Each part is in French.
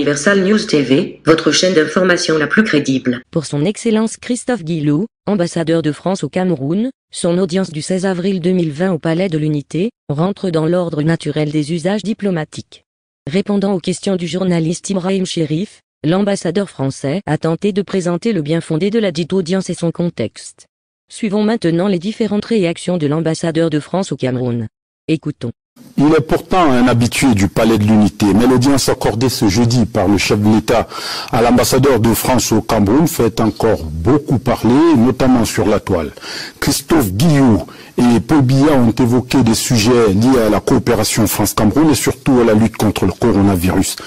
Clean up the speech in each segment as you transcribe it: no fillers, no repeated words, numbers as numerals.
Universal News TV, votre chaîne d'information la plus crédible. Pour son Excellence Christophe Guilloux, ambassadeur de France au Cameroun, son audience du 16 avril 2020 au Palais de l'Unité, rentre dans l'ordre naturel des usages diplomatiques. Répondant aux questions du journaliste Ibrahim Chérif, l'ambassadeur français a tenté de présenter le bien fondé de la dite audience et son contexte. Suivons maintenant les différentes réactions de l'ambassadeur de France au Cameroun. Écoutons. Il est pourtant un habitué du Palais de l'Unité, mais l'audience accordée ce jeudi par le chef de l'État à l'ambassadeur de France au Cameroun fait encore beaucoup parler, notamment sur la toile. Christophe Guilloux et Paul Biya ont évoqué des sujets liés à la coopération France-Cameroun et surtout à la lutte contre le coronavirus.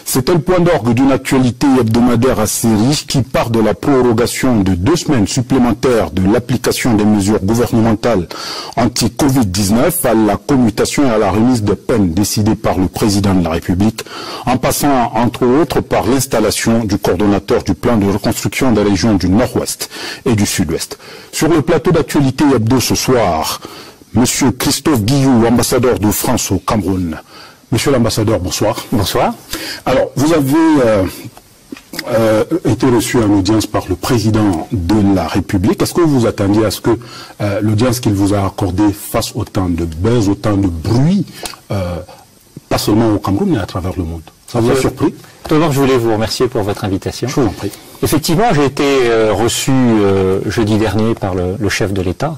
C'était le point d'orgue d'une actualité hebdomadaire assez riche qui part de la prorogation de 2 semaines supplémentaires de l'application des mesures gouvernementales anti-Covid-19 à la commutation et à la remise de peine décidée par le président de la République, en passant entre autres par l'installation du coordonnateur du plan de reconstruction des régions du Nord-Ouest et du Sud-Ouest. Sur le plateau d'actualité hebdo ce soir, Monsieur Christophe Guilloux, ambassadeur de France au Cameroun. Monsieur l'ambassadeur, bonsoir. Bonsoir. Alors, vous avez été reçu en audience par le président de la République. Est-ce que vous vous attendiez à ce que l'audience qu'il vous a accordée fasse autant de buzz, autant de bruit, pas seulement au Cameroun, mais à travers le monde? Ça vous a surpris? Tout d'abord, je voulais vous remercier pour votre invitation. Je vous en prie. Effectivement, j'ai été reçu jeudi dernier par le chef de l'État.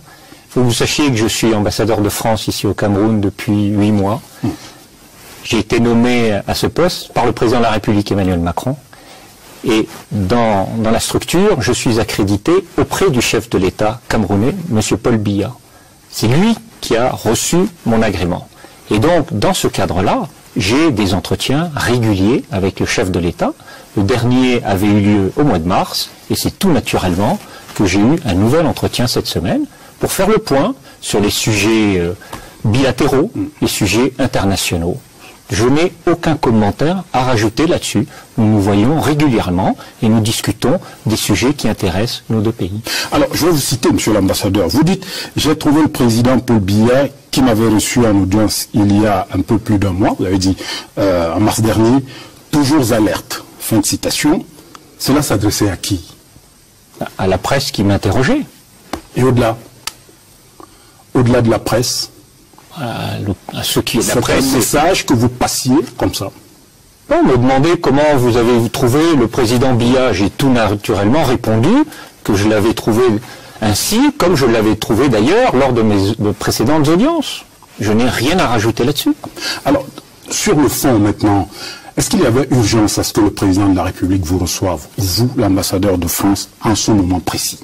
Il faut que vous sachiez que je suis ambassadeur de France ici au Cameroun depuis 8 mois. J'ai été nommé à ce poste par le président de la République Emmanuel Macron. Et dans la structure, je suis accrédité auprès du chef de l'État camerounais, M. Paul Biya. C'est lui qui a reçu mon agrément. Et donc, dans ce cadre-là, j'ai des entretiens réguliers avec le chef de l'État. Le dernier avait eu lieu au mois de mars, et c'est tout naturellement que j'ai eu un nouvel entretien cette semaine pour faire le point sur les sujets bilatéraux, les sujets internationaux. Je n'ai aucun commentaire à rajouter là-dessus. Nous nous voyons régulièrement et nous discutons des sujets qui intéressent nos deux pays. Alors, je vais vous citer, monsieur l'ambassadeur. Vous dites, j'ai trouvé le président Paul Biya qui m'avait reçu en audience il y a un peu plus d'un mois, vous l'avez dit, en mars dernier, toujours alerte. Fin de citation. Cela s'adressait à qui? À la presse qui m'interrogeait. Et au-delà? Au-delà de la presse? À ceux qui C'est un message que vous passiez comme ça. On me demandait comment vous avez trouvé le président Biya. J'ai tout naturellement répondu que je l'avais trouvé ainsi, comme je l'avais trouvé d'ailleurs lors de mes précédentes audiences. Je n'ai rien à rajouter là-dessus. Alors, sur le fond maintenant, est-ce qu'il y avait urgence à ce que le président de la République vous reçoive, vous, l'ambassadeur de France, en ce moment précis?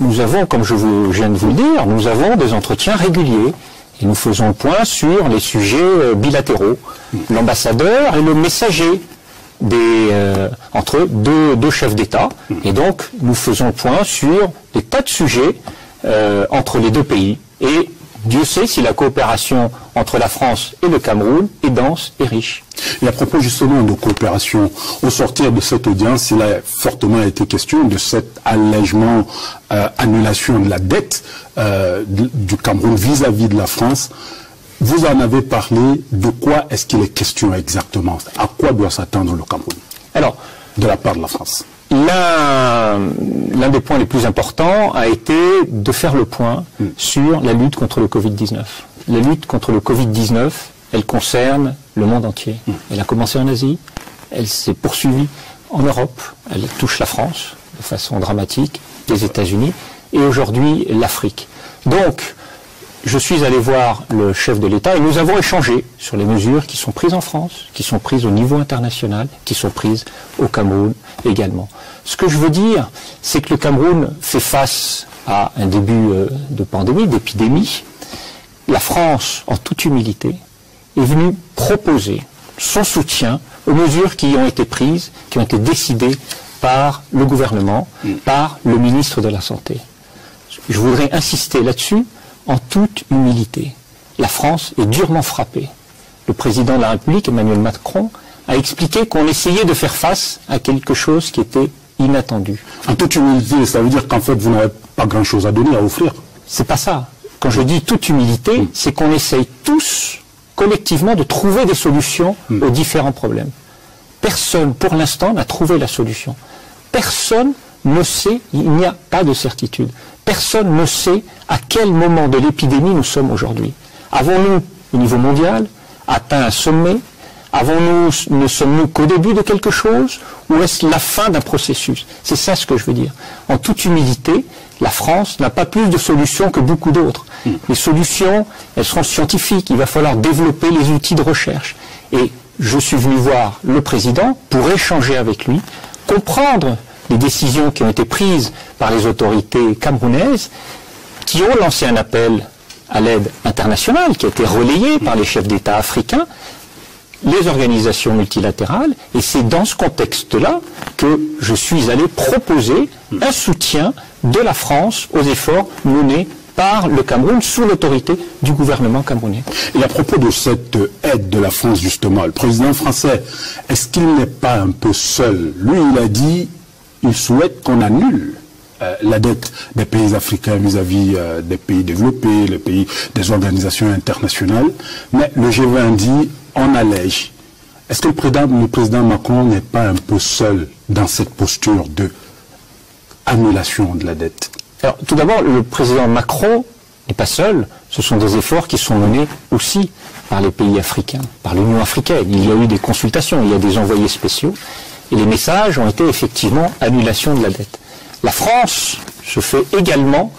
Nous avons, comme je viens de vous le dire, nous avons des entretiens réguliers. Et nous faisons le point sur les sujets bilatéraux. L'ambassadeur est le messager entre deux chefs d'État. Et donc, nous faisons le point sur des tas de sujets entre les deux pays. Et Dieu sait si la coopération entre la France et le Cameroun est dense et riche. Et à propos justement de coopération, au sortir de cette audience, il a fortement été question de cet allègement, annulation de la dette du Cameroun vis-à-vis de la France. Vous en avez parlé, de quoi est-ce qu'il est question exactement? À quoi doit s'attendre le Cameroun? Alors, de la part de la France. L'un des points les plus importants a été de faire le point sur la lutte contre le Covid-19. La lutte contre le Covid-19, elle concerne le monde entier. Elle a commencé en Asie, elle s'est poursuivie en Europe, elle touche la France de façon dramatique, les États-Unis et aujourd'hui l'Afrique. Donc, je suis allé voir le chef de l'État et nous avons échangé sur les mesures qui sont prises en France, qui sont prises au niveau international, qui sont prises au Cameroun également. Ce que je veux dire, c'est que le Cameroun fait face à un début de pandémie, d'épidémie. La France, en toute humilité, est venue proposer son soutien aux mesures qui ont été prises, qui ont été décidées par le gouvernement, par le ministre de la Santé. Je voudrais insister là-dessus. En toute humilité, la France est durement frappée. Le président de la République, Emmanuel Macron, a expliqué qu'on essayait de faire face à quelque chose qui était inattendu. En toute humilité, ça veut dire qu'en fait, vous n'avez pas grand-chose à donner, à offrir? C'est pas ça. Quand je dis toute humilité, c'est qu'on essaye tous, collectivement, de trouver des solutions aux différents problèmes. Personne, pour l'instant, n'a trouvé la solution. Personne ne sait, il n'y a pas de certitude. Personne ne sait à quel moment de l'épidémie nous sommes aujourd'hui. Avons-nous, au niveau mondial, atteint un sommet? Ne sommes-nous qu'au début de quelque chose? Ou est-ce la fin d'un processus? C'est ça ce que je veux dire. En toute humilité, la France n'a pas plus de solutions que beaucoup d'autres. Les solutions, elles seront scientifiques. Il va falloir développer les outils de recherche. Et je suis venu voir le président pour échanger avec lui, comprendre les décisions qui ont été prises par les autorités camerounaises, qui ont lancé un appel à l'aide internationale, qui a été relayé par les chefs d'État africains, les organisations multilatérales, et c'est dans ce contexte-là que je suis allé proposer un soutien de la France aux efforts menés par le Cameroun sous l'autorité du gouvernement camerounais. Et à propos de cette aide de la France, justement, le président français, est-ce qu'il n'est pas un peu seul? Lui, il a dit, il souhaite qu'on annule la dette des pays africains vis-à-vis des pays développés, les pays des organisations internationales, mais le G20 dit, on allège. Est-ce que le président Macron n'est pas un peu seul dans cette posture de annulation de la dette? Alors, tout d'abord, le président Macron n'est pas seul. Ce sont des efforts qui sont menés aussi par les pays africains, par l'Union africaine. Il y a eu des consultations, il y a des envoyés spéciaux, et les messages ont été effectivement annulation de la dette. La France se fait également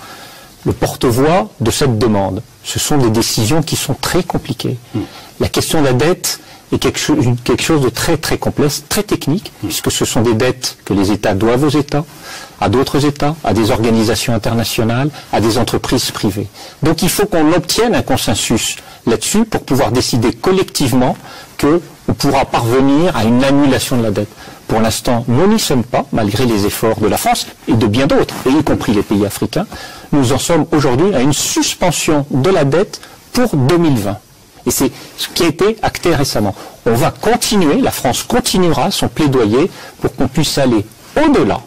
le porte-voix de cette demande. Ce sont des décisions qui sont très compliquées. La question de la dette est quelque chose de très très complexe, très technique, puisque ce sont des dettes que les États doivent aux États, à d'autres États, à des organisations internationales, à des entreprises privées. Donc il faut qu'on obtienne un consensus là-dessus pour pouvoir décider collectivement qu'on pourra parvenir à une annulation de la dette. Pour l'instant, nous n'y sommes pas, malgré les efforts de la France et de bien d'autres, et y compris les pays africains. Nous en sommes aujourd'hui à une suspension de la dette pour 2020. Et c'est ce qui a été acté récemment. On va continuer, la France continuera son plaidoyer pour qu'on puisse aller au-delà.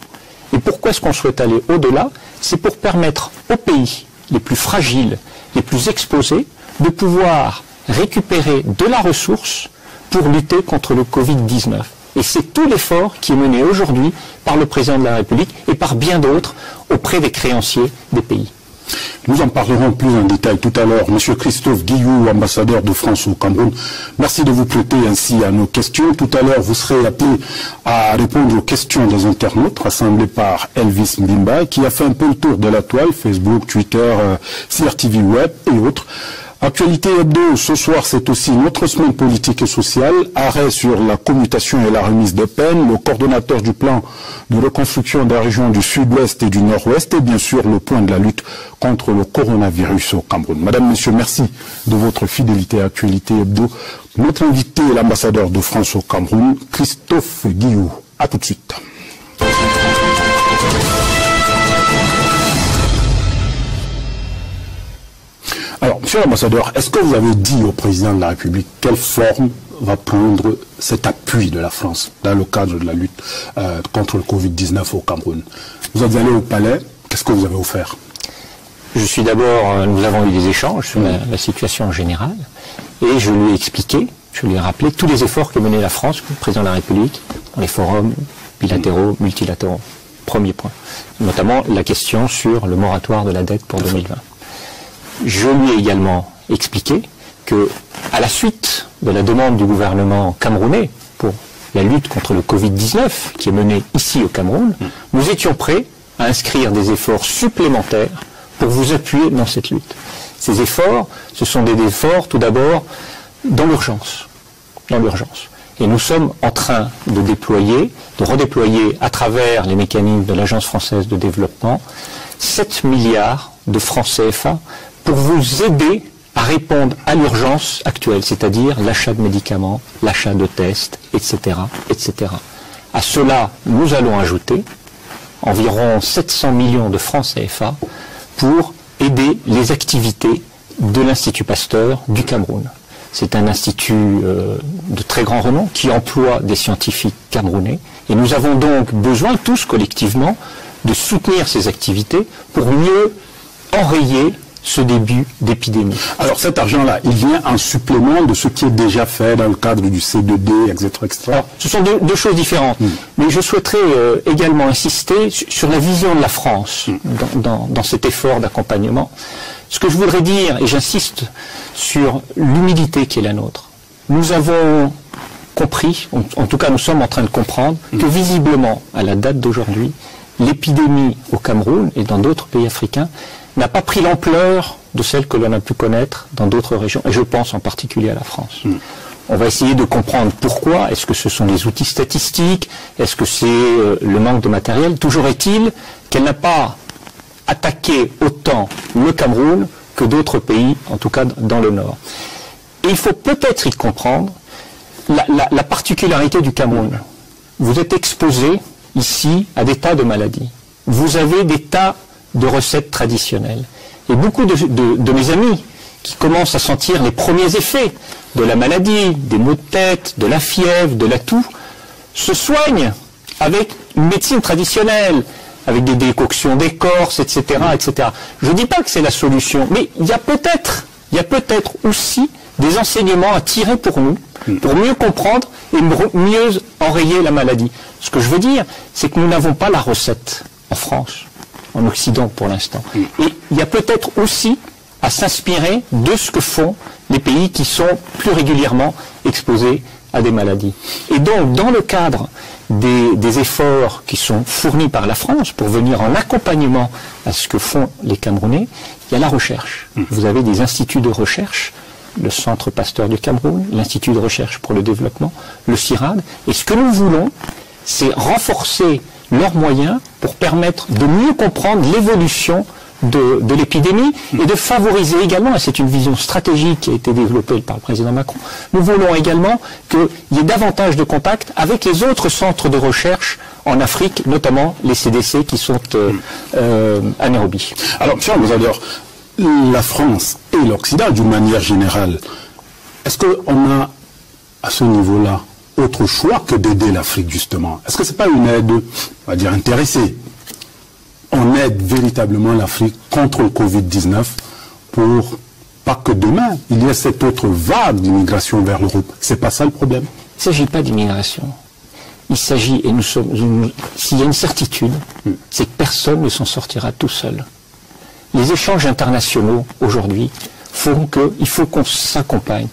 Et pourquoi est-ce qu'on souhaite aller au-delà? C'est pour permettre aux pays les plus fragiles, les plus exposés, de pouvoir récupérer de la ressource pour lutter contre le Covid-19. Et c'est tout l'effort qui est mené aujourd'hui par le président de la République et par bien d'autres auprès des créanciers des pays. Nous en parlerons plus en détail tout à l'heure. Monsieur Christophe Guillou, ambassadeur de France au Cameroun, merci de vous prêter ainsi à nos questions. Tout à l'heure, vous serez appelé à répondre aux questions des internautes rassemblés par Elvis Mbimba, qui a fait un peu le tour de la toile, Facebook, Twitter, CRTV Web et autres. Actualité hebdo, ce soir, c'est aussi notre semaine politique et sociale. Arrêt sur la commutation et la remise de peine. Le coordonnateur du plan de reconstruction des régions du sud-ouest et du nord-ouest. Et bien sûr, le point de la lutte contre le coronavirus au Cameroun. Madame, Monsieur, merci de votre fidélité à Actualité hebdo. Notre invité est l'ambassadeur de France au Cameroun, Christophe Guillou. À tout de suite. Alors, monsieur l'ambassadeur, est-ce que vous avez dit au président de la République quelle forme va prendre cet appui de la France dans le cadre de la lutte contre le Covid-19 au Cameroun? Vous êtes allé au palais, qu'est-ce que vous avez offert? Nous avons eu des échanges sur la situation en général, et je lui ai expliqué, je lui ai rappelé tous les efforts que menait la France, le président de la République, dans les forums bilatéraux, multilatéraux. Premier point. Notamment la question sur le moratoire de la dette pour 2020. Je lui ai également expliqué que, à la suite de la demande du gouvernement camerounais pour la lutte contre le Covid-19, qui est menée ici au Cameroun, nous étions prêts à inscrire des efforts supplémentaires pour vous appuyer dans cette lutte. Ces efforts, ce sont des efforts, tout d'abord, dans l'urgence. Dans l'urgence. Et nous sommes en train de redéployer à travers les mécanismes de l'Agence française de développement 7 milliards de francs CFA pour vous aider à répondre à l'urgence actuelle, c'est-à-dire l'achat de médicaments, l'achat de tests, etc., etc. À cela, nous allons ajouter environ 700 millions de francs CFA pour aider les activités de l'Institut Pasteur du Cameroun. C'est un institut de très grand renom qui emploie des scientifiques camerounais et nous avons donc besoin tous collectivement de soutenir ces activités pour mieux enrayer ce début d'épidémie. Alors cet argent-là, il vient en supplément de ce qui est déjà fait dans le cadre du C2D, etc. Alors, ce sont deux choses différentes. Mais je souhaiterais également insister sur la vision de la France dans cet effort d'accompagnement. Ce que je voudrais dire, et j'insiste sur l'humilité qui est la nôtre, nous avons compris, en tout cas nous sommes en train de comprendre, que visiblement, à la date d'aujourd'hui, l'épidémie au Cameroun et dans d'autres pays africains n'a pas pris l'ampleur de celle que l'on a pu connaître dans d'autres régions, et je pense en particulier à la France. On va essayer de comprendre pourquoi. Est-ce que ce sont les outils statistiques? Est-ce que c'est le manque de matériel? Toujours est-il qu'elle n'a pas attaqué autant le Cameroun que d'autres pays, en tout cas dans le Nord. Et il faut peut-être y comprendre la particularité du Cameroun. Vous êtes exposé ici à des tas de maladies. Vous avez des tas de recettes traditionnelles. Et beaucoup de mes amis qui commencent à sentir les premiers effets de la maladie, des maux de tête, de la fièvre, de la toux, se soignent avec une médecine traditionnelle, avec des décoctions d'écorce, etc., etc. Je ne dis pas que c'est la solution, mais il y a peut-être aussi des enseignements à tirer pour nous, pour mieux comprendre et mieux enrayer la maladie. Ce que je veux dire, c'est que nous n'avons pas la recette en France, en Occident pour l'instant. Et il y a peut-être aussi à s'inspirer de ce que font les pays qui sont plus régulièrement exposés à des maladies. Et donc, dans le cadre des efforts qui sont fournis par la France pour venir en accompagnement à ce que font les Camerounais, il y a la recherche. Vous avez des instituts de recherche, le Centre Pasteur du Cameroun, l'Institut de recherche pour le développement, le CIRAD, et ce que nous voulons, c'est renforcer leurs moyens pour permettre de mieux comprendre l'évolution de l'épidémie et de favoriser également, et c'est une vision stratégique qui a été développée par le président Macron, nous voulons également qu'il y ait davantage de contacts avec les autres centres de recherche en Afrique, notamment les CDC qui sont à Nairobi. Alors, M. Ambassadeur, la France et l'Occident, d'une manière générale, est-ce qu'on a, à ce niveau-là, autre choix que d'aider l'Afrique, justement? Est-ce que ce n'est pas une aide, on va dire, intéressée? On aide véritablement l'Afrique contre le Covid-19 pour, pas que demain, il y a cette autre vague d'immigration vers l'Europe. C'est pas ça le problème? Il ne s'agit pas d'immigration. Il s'agit, et s'il y a une certitude, c'est que personne ne s'en sortira tout seul. Les échanges internationaux, aujourd'hui, font qu'il faut qu'on s'accompagne,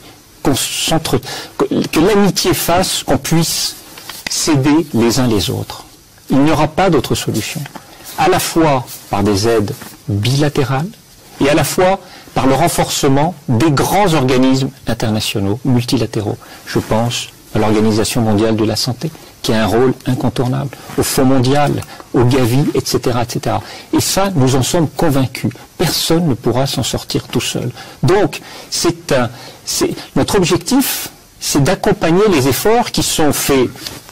que l'amitié fasse qu'on puisse s'aider les uns les autres. Il n'y aura pas d'autre solution. À la fois par des aides bilatérales et à la fois par le renforcement des grands organismes internationaux, multilatéraux. Je pense à l'Organisation mondiale de la santé, qui a un rôle incontournable, au Fonds mondial, au Gavi, etc., etc. Et ça, nous en sommes convaincus. Personne ne pourra s'en sortir tout seul. Donc, notre objectif, c'est d'accompagner les efforts qui sont faits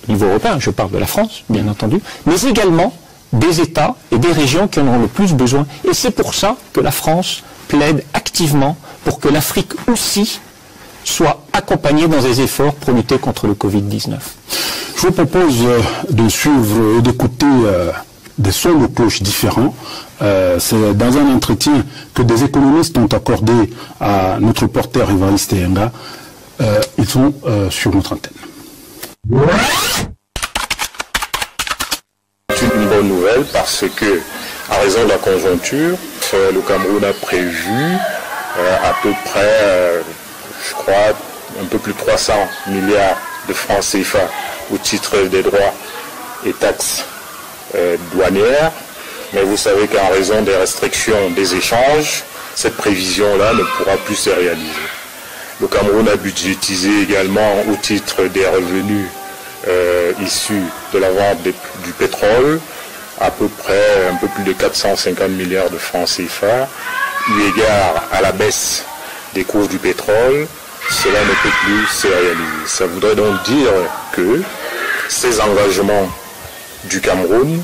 au niveau européen, je parle de la France, bien entendu, mais également des États et des régions qui en ont le plus besoin. Et c'est pour ça que la France plaide activement pour que l'Afrique aussi soit accompagnée dans des efforts pour lutter contre le Covid-19. Je vous propose de suivre et d'écouter des sons de cloche différents. C'est dans un entretien que des économistes ont accordé à notre porteur Évariste Yenga. Ils sont sur notre antenne. C'est une bonne nouvelle parce que, à raison de la conjoncture, le Cameroun a prévu à peu près, je crois, un peu plus de 300 milliards de francs CFA au titre des droits et taxes douanières. Mais vous savez qu'en raison des restrictions des échanges, cette prévision-là ne pourra plus se réaliser. Le Cameroun a budgétisé également au titre des revenus issus de la vente du pétrole, à peu près un peu plus de 450 milliards de francs CFA. Eu égard à la baisse des cours du pétrole, cela ne peut plus se réaliser. Ça voudrait donc dire que ces engagements du Cameroun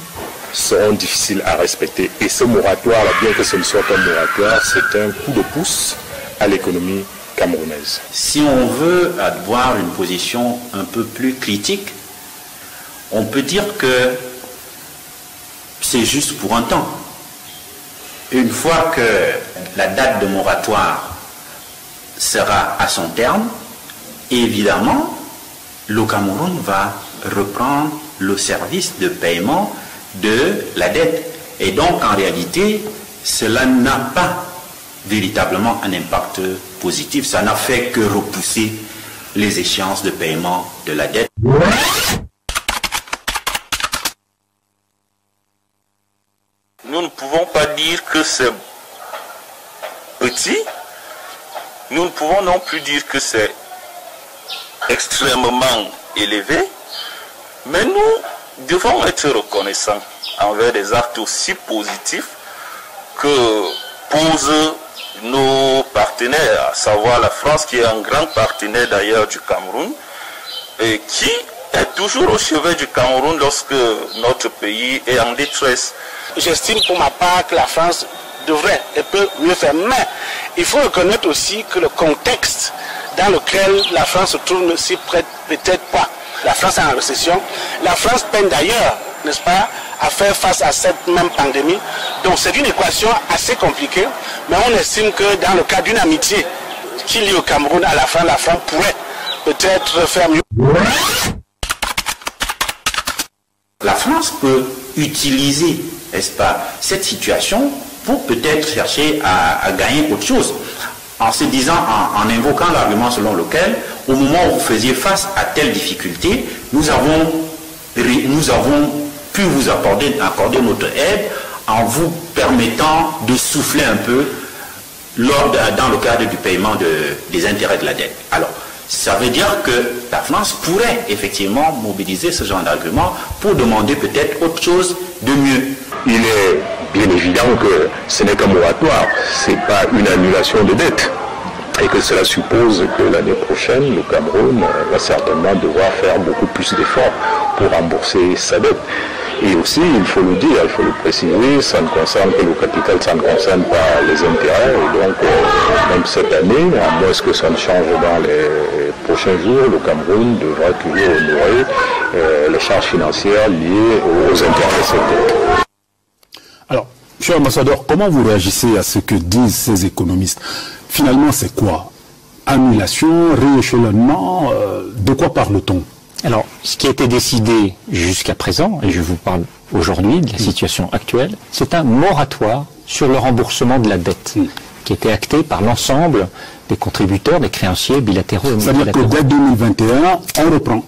seront difficiles à respecter. Et ce moratoire-là, bien que ce ne soit pas un moratoire, c'est un coup de pouce à l'économie camerounaise. Si on veut avoir une position un peu plus critique, on peut dire que c'est juste pour un temps. Une fois que la date de moratoire sera à son terme, évidemment, le Cameroun va reprendre le service de paiement de la dette. Et donc, en réalité, cela n'a pas véritablement un impact positif. Ça n'a fait que repousser les échéances de paiement de la dette. Nous ne pouvons pas dire que c'est petit. Nous ne pouvons non plus dire que c'est extrêmement élevé. Mais nous devons être reconnaissants envers des actes aussi positifs que posent nos partenaires, à savoir la France, qui est un grand partenaire d'ailleurs du Cameroun, et qui est toujours au chevet du Cameroun lorsque notre pays est en détresse. J'estime pour ma part que la France devrait et peut mieux faire, mais il faut reconnaître aussi que le contexte dans lequel la France se trouve ne s'y prête peut-être pas. La France est en récession. La France peine d'ailleurs, n'est-ce pas, à faire face à cette même pandémie. Donc c'est une équation assez compliquée, mais on estime que dans le cas d'une amitié qui lie au Cameroun à la France pourrait peut-être faire mieux. La France peut utiliser, n'est-ce pas, cette situation pour peut-être chercher à gagner autre chose. En se disant, en invoquant l'argument selon lequel, au moment où vous faisiez face à telle difficulté, nous avons pu vous accorder notre aide en vous permettant de souffler un peu dans le cadre du paiement des intérêts de la dette. Alors, ça veut dire que la France pourrait effectivement mobiliser ce genre d'argument pour demander peut-être autre chose de mieux. Il est bien évident que ce n'est qu'un moratoire, ce n'est pas une annulation de dette. Et que cela suppose que l'année prochaine, le Cameroun va certainement devoir faire beaucoup plus d'efforts pour rembourser sa dette. Et aussi, il faut le dire, il faut le préciser, ça ne concerne que le capital, ça ne concerne pas les intérêts. Et donc, même cette année, à moins que ça ne change dans les prochains jours, le Cameroun devra toujours honorer les charges financières liées aux intérêts de cette dette. Alors, cher ambassadeur, comment vous réagissez à ce que disent ces économistes? Finalement, c'est quoi? Annulation, rééchelonnement, de quoi parle-t-on? Alors, ce qui a été décidé jusqu'à présent, et je vous parle aujourd'hui de la situation actuelle, c'est un moratoire sur le remboursement de la dette, qui a été acté par l'ensemble des contributeurs, des créanciers bilatéraux et multilatéraux. C'est-à-dire que dès 2021, on reprend.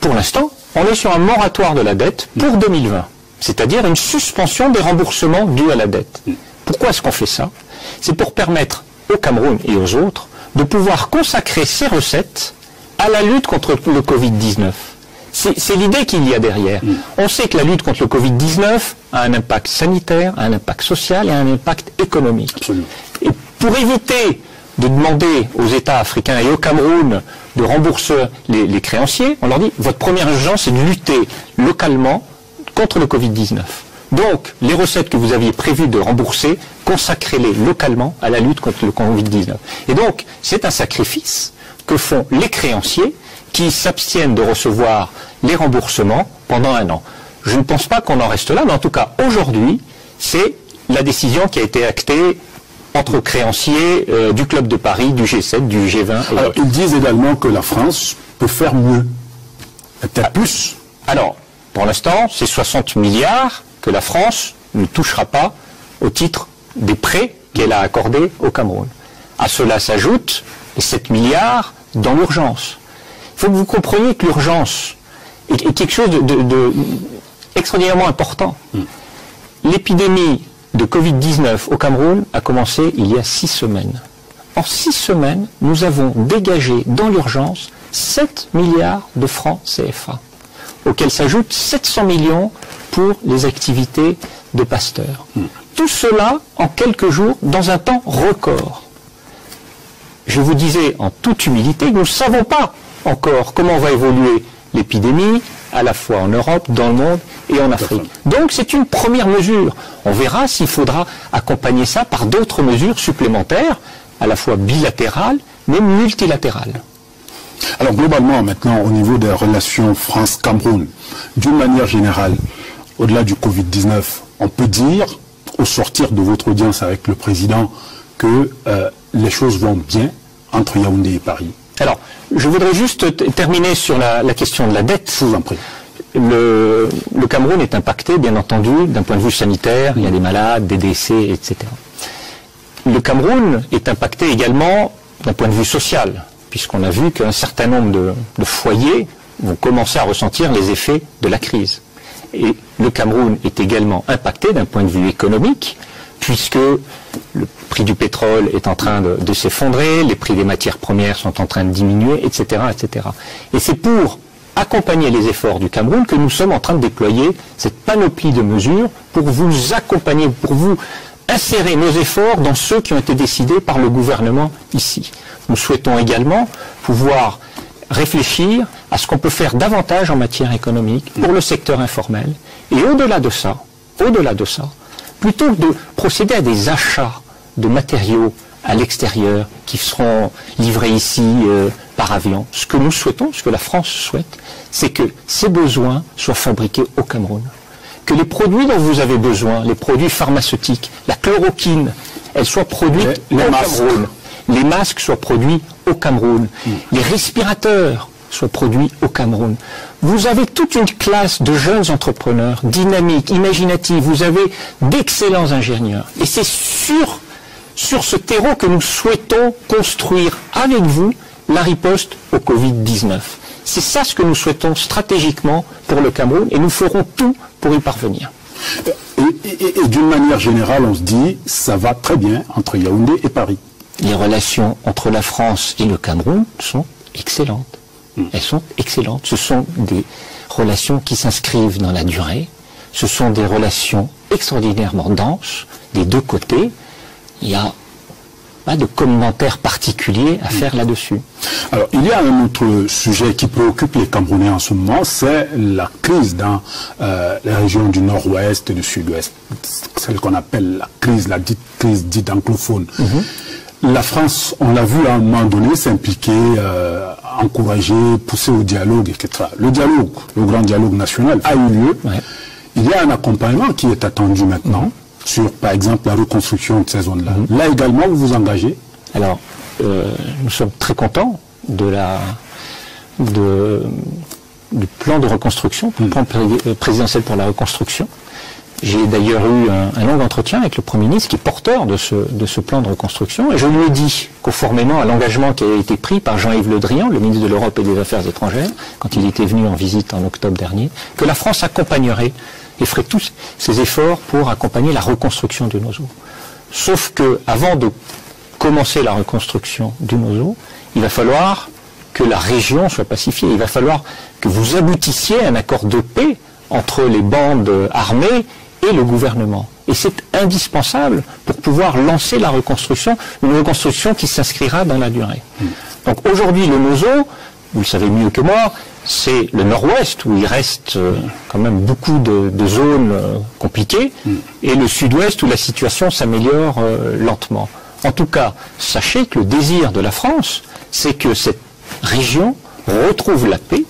Pour l'instant, on est sur un moratoire de la dette pour 2020, c'est-à-dire une suspension des remboursements dus à la dette. Pourquoi est-ce qu'on fait ça? C'est pour permettre au Cameroun et aux autres de pouvoir consacrer ces recettes à la lutte contre le Covid-19. C'est l'idée qu'il y a derrière. On sait que la lutte contre le Covid-19 a un impact sanitaire, a un impact social et a un impact économique. Absolument. Et pour éviter de demander aux États africains et au Cameroun de rembourser les créanciers, on leur dit, votre première urgence, c'est de lutter localement contre le Covid-19. Donc, les recettes que vous aviez prévues de rembourser, consacrez-les localement à la lutte contre le Covid-19. Et donc, c'est un sacrifice que font les créanciers qui s'abstiennent de recevoir les remboursements pendant un an. Je ne pense pas qu'on en reste là, mais en tout cas, aujourd'hui, c'est la décision qui a été actée entre créanciers du Club de Paris, du G7, du G20. Alors, ils disent également que la France peut faire mieux, peut-être plus. Alors, pour l'instant, c'est 60 milliards que la France ne touchera pas au titre des prêts qu'elle a accordés au Cameroun. À cela s'ajoutent les 7 milliards dans l'urgence. Il faut que vous compreniez que l'urgence est quelque chose de extraordinairement important. L'épidémie de Covid-19 au Cameroun a commencé il y a 6 semaines. En 6 semaines, nous avons dégagé dans l'urgence 7 milliards de francs CFA, auxquels s'ajoutent 700 millions pour les activités de Pasteur. Tout cela en quelques jours, dans un temps record. Je vous disais en toute humilité que nous ne savons pas encore comment va évoluer l'épidémie, à la fois en Europe, dans le monde et en Afrique. Donc c'est une première mesure. On verra s'il faudra accompagner ça par d'autres mesures supplémentaires, à la fois bilatérales, mais multilatérales. Alors globalement, maintenant, au niveau des relations France-Cameroun, d'une manière générale, au-delà du Covid-19, on peut dire, au sortir de votre audience avec le président que les choses vont bien entre Yaoundé et Paris? Alors, je voudrais juste terminer sur la question de la dette. Je vous en prie. Le Cameroun est impacté, bien entendu, d'un point de vue sanitaire. Il y a des malades, des décès, etc. Le Cameroun est impacté également d'un point de vue social, puisqu'on a vu qu'un certain nombre de foyers vont commencer à ressentir les effets de la crise. Et le Cameroun est également impacté d'un point de vue économique, puisque le prix du pétrole est en train de s'effondrer, les prix des matières premières sont en train de diminuer, etc., etc. Et c'est pour accompagner les efforts du Cameroun que nous sommes en train de déployer cette panoplie de mesures pour vous accompagner, pour vous insérer nos efforts dans ceux qui ont été décidés par le gouvernement ici. Nous souhaitons également pouvoir réfléchir à ce qu'on peut faire davantage en matière économique pour le secteur informel. Et au-delà de ça, plutôt que de procéder à des achats de matériaux à l'extérieur qui seront livrés ici par avion, ce que nous souhaitons, ce que la France souhaite, c'est que ces besoins soient fabriqués au Cameroun. Que les produits dont vous avez besoin, les produits pharmaceutiques, la chloroquine, elles soient produites au Cameroun. Les masques soient produits au Cameroun. Les respirateurs soient produits au Cameroun. Vous avez toute une classe de jeunes entrepreneurs dynamiques, imaginatifs. Vous avez d'excellents ingénieurs. Et c'est sur ce terreau que nous souhaitons construire avec vous la riposte au Covid-19. C'est ça ce que nous souhaitons stratégiquement pour le Cameroun et nous ferons tout pour y parvenir. Et d'une manière générale, on se dit, ça va très bien entre Yaoundé et Paris. Les relations entre la France et le Cameroun sont excellentes. Elles sont excellentes. Ce sont des relations qui s'inscrivent dans la durée. Ce sont des relations extraordinairement denses des deux côtés. Il n'y a pas de commentaires particuliers à faire là-dessus. Alors, il y a un autre sujet qui préoccupe les Camerounais en ce moment, c'est la crise dans les régions du nord-ouest et du sud-ouest. Celle qu'on appelle la crise dite anglophone. La France, on l'a vu à un moment donné, s'impliquer, encourager, pousser au dialogue, etc. Le dialogue, le grand dialogue national a eu lieu. Il y a un accompagnement qui est attendu maintenant sur, par exemple, la reconstruction de ces zones-là. Là également, vous vous engagez? Alors, nous sommes très contents du plan de reconstruction, du plan présidentiel pour la reconstruction. J'ai d'ailleurs eu un long entretien avec le Premier ministre qui est porteur de ce plan de reconstruction et je lui ai dit, conformément à l'engagement qui a été pris par Jean-Yves Le Drian, le ministre de l'Europe et des Affaires étrangères, quand il était venu en visite en octobre dernier, que la France accompagnerait et ferait tous ses efforts pour accompagner la reconstruction du Nozo. Sauf que, avant de commencer la reconstruction du Nozo, il va falloir que la région soit pacifiée. Il va falloir que vous aboutissiez à un accord de paix entre les bandes armées et le gouvernement. Et c'est indispensable pour pouvoir lancer la reconstruction, une reconstruction qui s'inscrira dans la durée. Donc aujourd'hui, le Nozo, vous le savez mieux que moi, c'est le nord-ouest où il reste quand même beaucoup de zones compliquées, et le sud-ouest où la situation s'améliore lentement. En tout cas, sachez que le désir de la France, c'est que cette région retrouve la paix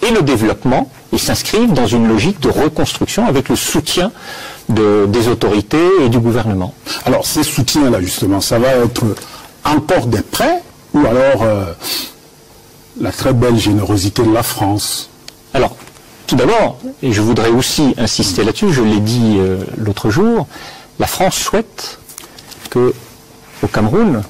et le développement et s'inscrivent dans une logique de reconstruction avec le soutien des autorités et du gouvernement. Alors ces soutiens-là, justement, ça va être encore des prêts ou alors la très belle générosité de la France? Alors, tout d'abord, et je voudrais aussi insister là-dessus, je l'ai dit l'autre jour, la France souhaite que au Cameroun,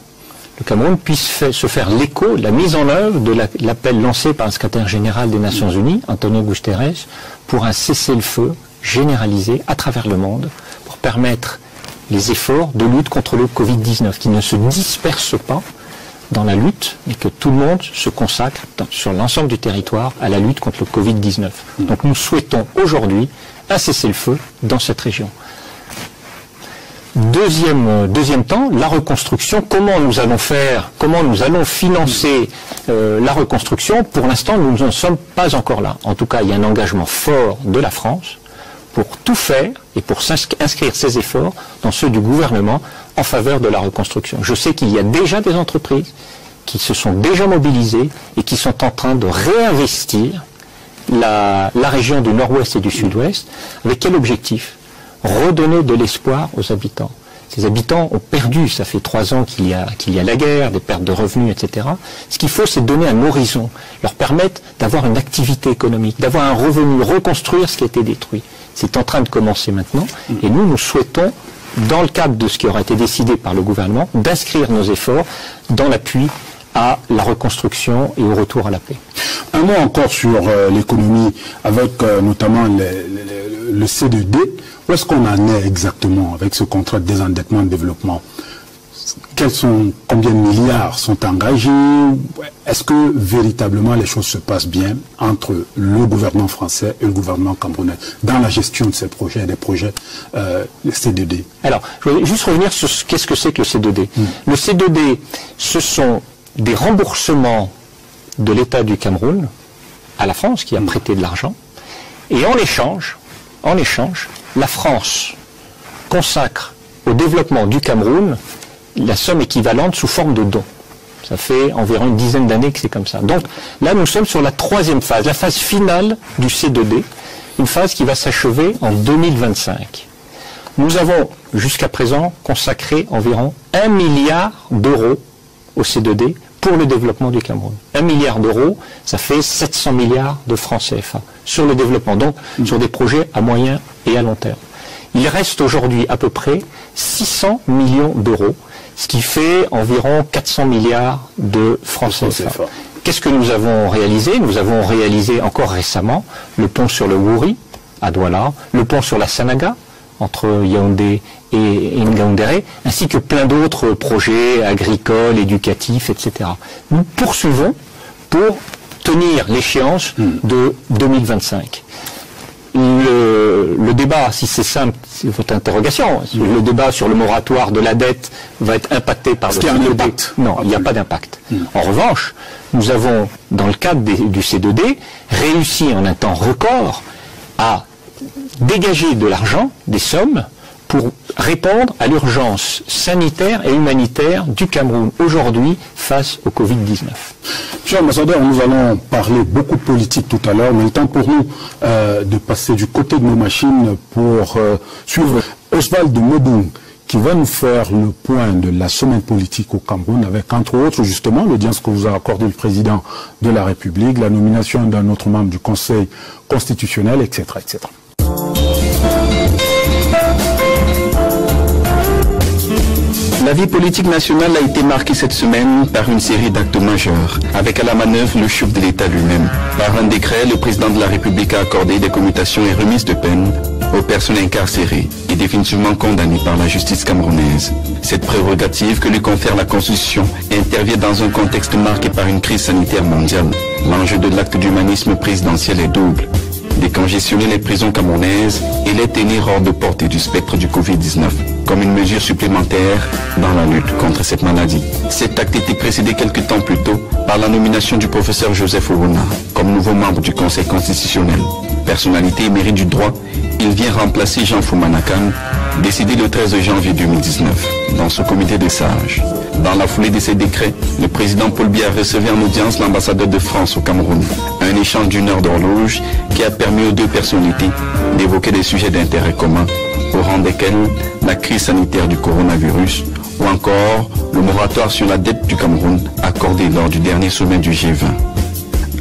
le Cameroun puisse se faire l'écho de la mise en œuvre de l'appel lancé par le secrétaire général des Nations Unies, Antonio Guterres, pour un cessez-le-feu généralisé à travers le monde, pour permettre les efforts de lutte contre le Covid-19, qui ne se dispersent pas dans la lutte, mais que tout le monde se consacre sur l'ensemble du territoire à la lutte contre le Covid-19. Donc nous souhaitons aujourd'hui un cessez-le-feu dans cette région. Deuxième temps, la reconstruction. Comment nous allons faire, comment nous allons financer la reconstruction? Pour l'instant, nous n'en sommes pas encore là. En tout cas, il y a un engagement fort de la France pour tout faire et pour inscrire ses efforts dans ceux du gouvernement en faveur de la reconstruction. Je sais qu'il y a déjà des entreprises qui se sont déjà mobilisées et qui sont en train de réinvestir la région du nord-ouest et du sud-ouest. Avec quel objectif? redonner de l'espoir aux habitants. Ces habitants ont perdu, ça fait 3 ans qu'il y a la guerre, des pertes de revenus, etc. Ce qu'il faut, c'est donner un horizon, leur permettre d'avoir une activité économique, d'avoir un revenu, reconstruire ce qui a été détruit. C'est en train de commencer maintenant, et nous souhaitons, dans le cadre de ce qui aura été décidé par le gouvernement, d'inscrire nos efforts dans l'appui à la reconstruction et au retour à la paix. Un mot encore sur l'économie, avec notamment le C2D. Où est-ce qu'on en est exactement avec ce contrat de désendettement et de développement? Combien de milliards sont engagés? Est-ce que véritablement les choses se passent bien entre le gouvernement français et le gouvernement camerounais dans la gestion de ces projets, des projets C2D? Alors, je voudrais juste revenir sur qu'est-ce que c'est que le C2D. Le C2D, ce sont des remboursements de l'État du Cameroun à la France qui a prêté de l'argent, et en échange, la France consacre au développement du Cameroun la somme équivalente sous forme de dons. Ça fait environ une dizaine d'années que c'est comme ça. Donc là, nous sommes sur la 3e phase, la phase finale du C2D, une phase qui va s'achever en 2025. Nous avons jusqu'à présent consacré environ 1 milliard d'euros au C2D pour le développement du Cameroun. 1 milliard d'euros, ça fait 700 milliards de francs CFA sur le développement, donc sur des projets à moyen et à long terme. Il reste aujourd'hui à peu près 600 millions d'euros, ce qui fait environ 400 milliards de francs CFA. Qu'est-ce que nous avons réalisé? Nous avons réalisé encore récemment le pont sur le Wouri à Douala, le pont sur la Sanaga entre Yaoundé et Ngaoundéré, ainsi que plein d'autres projets agricoles, éducatifs, etc. Nous poursuivons pour tenir l'échéance de 2025. Le débat, si c'est simple, c'est votre interrogation, le débat sur le moratoire de la dette va être impacté par le C2D. Non, il n'y a pas d'impact. En revanche, nous avons, dans le cadre du C2D, réussi en un temps record à dégager de l'argent, des sommes, pour répondre à l'urgence sanitaire et humanitaire du Cameroun aujourd'hui face au Covid-19. Monsieur l'ambassadeur, nous allons parler beaucoup de politique tout à l'heure, mais il est temps pour nous de passer du côté de nos machines pour suivre Oswald Modung, qui va nous faire le point de la semaine politique au Cameroun, avec entre autres justement l'audience que vous a accordé le président de la République, la nomination d'un autre membre du Conseil constitutionnel, etc., etc. La vie politique nationale a été marquée cette semaine par une série d'actes majeurs, avec à la manœuvre le chef de l'État lui-même. Par un décret, le président de la République a accordé des commutations et remises de peine aux personnes incarcérées et définitivement condamnées par la justice camerounaise. Cette prérogative que lui confère la Constitution intervient dans un contexte marqué par une crise sanitaire mondiale. L'enjeu de l'acte d'humanisme présidentiel est double: décongestionner les prisons camerounaises et les tenir hors de portée du spectre du Covid-19, comme une mesure supplémentaire dans la lutte contre cette maladie. Cet acte était précédé quelques temps plus tôt par la nomination du professeur Joseph Orona comme nouveau membre du Conseil constitutionnel. Personnalité émérite du droit, il vient remplacer Jean Foumanakan, décédé le 13 janvier 2019, dans ce comité des sages. Dans la foulée de ces décrets, le président Paul Biya recevait en audience l'ambassadeur de France au Cameroun. Un échange d'une heure d'horloge qui a permis aux deux personnalités d'évoquer des sujets d'intérêt commun, au rang desquels la crise sanitaire du coronavirus ou encore le moratoire sur la dette du Cameroun accordé lors du dernier sommet du G20.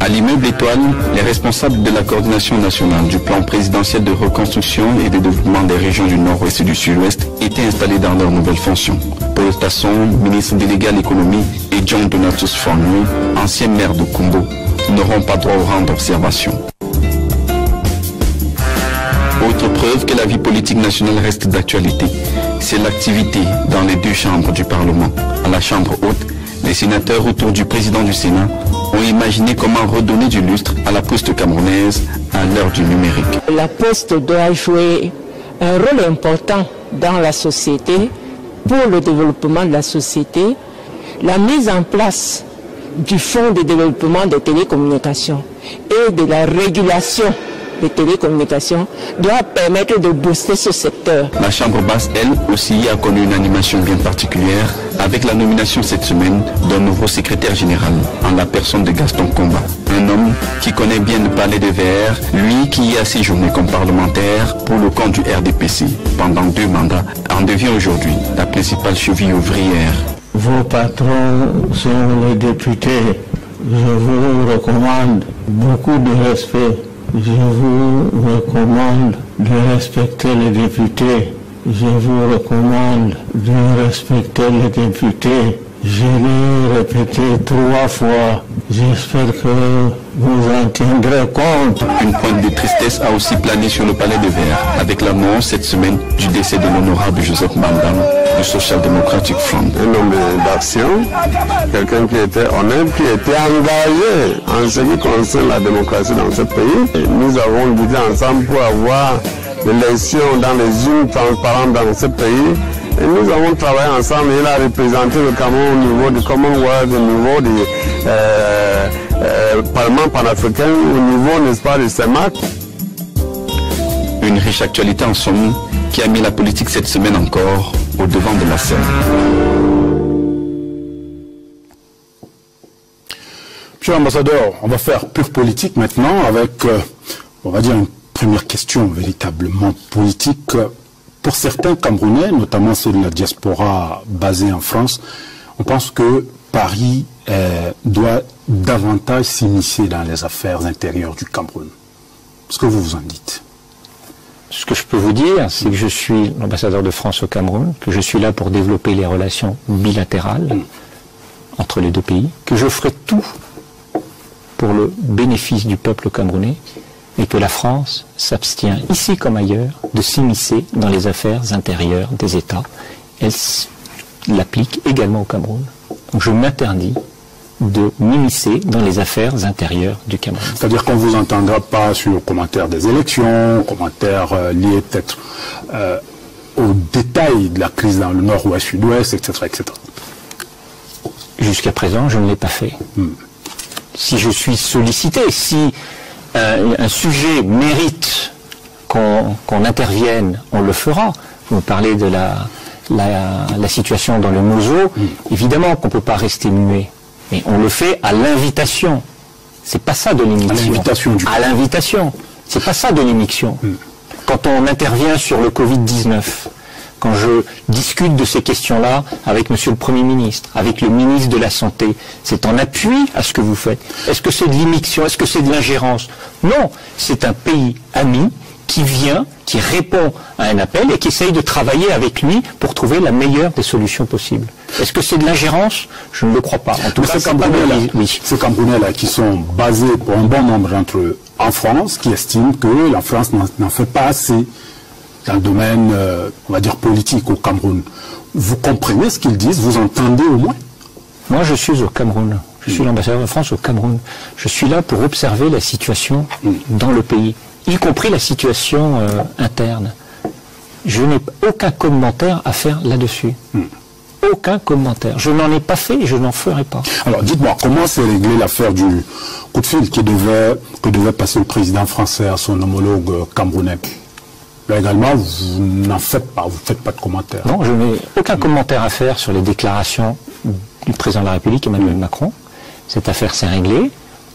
À l'immeuble Étoile, les responsables de la coordination nationale du plan présidentiel de reconstruction et de développement des régions du Nord-Ouest et du Sud-Ouest étaient installés dans leurs nouvelles fonctions. Paul Tasson, ministre délégué à l'économie, et John Donatus Fonui, ancien maire de Kumbo, n'auront pas droit au rang d'observation. Autre preuve que la vie politique nationale reste d'actualité, c'est l'activité dans les deux chambres du Parlement. À la Chambre haute, les sénateurs autour du président du Sénat ont imaginé comment redonner du lustre à la poste camerounaise à l'heure du numérique. La poste doit jouer un rôle important dans la société, pour le développement de la société, la mise en place du fonds de développement des télécommunications et de la régulation des télécommunications doit permettre de booster ce secteur. La Chambre basse, elle aussi, a connu une animation bien particulière avec la nomination cette semaine d'un nouveau secrétaire général en la personne de Gaston Comba, un homme qui connaît bien le palais de Verre, lui qui y a séjourné comme parlementaire pour le compte du RDPC pendant 2 mandats, en devient aujourd'hui la principale cheville ouvrière. Vos patrons sont les députés. Je vous recommande beaucoup de respect. Je vous recommande de respecter les députés. Je vous recommande de respecter les députés. Je l'ai répété 3 fois. J'espère que vous en tiendrez compte. Une pointe de tristesse a aussi plané sur le palais de Verre, avec l'annonce cette semaine du décès de l'honorable Joseph Mandam, du Social Democratic Front. Un homme d'action, quelqu'un qui était honnête, qui était engagé en ce qui concerne la démocratie dans ce pays. Et nous avons lutté ensemble pour avoir l'élection dans les urnes transparentes dans ce pays. Et nous avons travaillé ensemble. Il a représenté le Cameroun au niveau du Commonwealth, au niveau du Parlement panafricain, au niveau, n'est-ce pas, du CEMAC. Une riche actualité en somme qui a mis la politique cette semaine encore au devant de la scène. Monsieur l'ambassadeur, on va faire pure politique maintenant avec, on va dire, une première question véritablement politique. Pour certains Camerounais, notamment ceux de la diaspora basée en France, on pense que Paris doit davantage s'immiscer dans les affaires intérieures du Cameroun. Ce que vous en dites? Ce que je peux vous dire, c'est que je suis l'ambassadeur de France au Cameroun, que je suis là pour développer les relations bilatérales entre les deux pays, que je ferai tout pour le bénéfice du peuple camerounais, et que la France s'abstient, ici comme ailleurs, de s'immiscer dans les affaires intérieures des États. Elle l'applique également au Cameroun. Donc je m'interdis de m'immiscer dans les affaires intérieures du Cameroun. C'est-à-dire qu'on ne vous entendra pas sur le commentaire des élections, commentaires liés peut-être aux détails de la crise dans le nord-ouest, sud-ouest, etc., etc. Jusqu'à présent, je ne l'ai pas fait. Si je suis sollicité, si un sujet mérite qu'on intervienne, on le fera. Vous parlez de la situation dans le Mozo. Évidemment qu'on ne peut pas rester muet, mais on le fait à l'invitation. C'est pas ça de l'émission. À l'invitation, du coup. À l'invitation. C'est pas ça de l'émission. Quand on intervient sur le Covid-19, quand je discute de ces questions-là avec Monsieur le Premier ministre, avec le ministre de la Santé, c'est en appui à ce que vous faites. Est-ce que c'est de l'immixtion? Est-ce que c'est de l'ingérence? Non, c'est un pays ami qui vient, qui répond à un appel et qui essaye de travailler avec lui pour trouver la meilleure des solutions possibles. Est-ce que c'est de l'ingérence? Je ne le crois pas. En tout cas, ces Camerounais-là qui sont basés pour un bon nombre d'entre eux en France, qui estiment que la France n'en fait pas assez dans le domaine, on va dire, politique au Cameroun. Vous comprenez ce qu'ils disent? Vous entendez au moins? Moi, je suis au Cameroun. Je suis l'ambassadeur de France au Cameroun. Je suis là pour observer la situation dans le pays, y compris la situation interne. Je n'ai aucun commentaire à faire là-dessus. Aucun commentaire. Je n'en ai pas fait et je n'en ferai pas. Alors, dites-moi, comment s'est réglée l'affaire du coup de fil que devait passer le président français à son homologue camerounais? Là également, vous n'en faites pas, vous ne faites pas de commentaires. Non, je n'ai aucun commentaire à faire sur les déclarations du président de la République, Emmanuel Macron. Cette affaire s'est réglée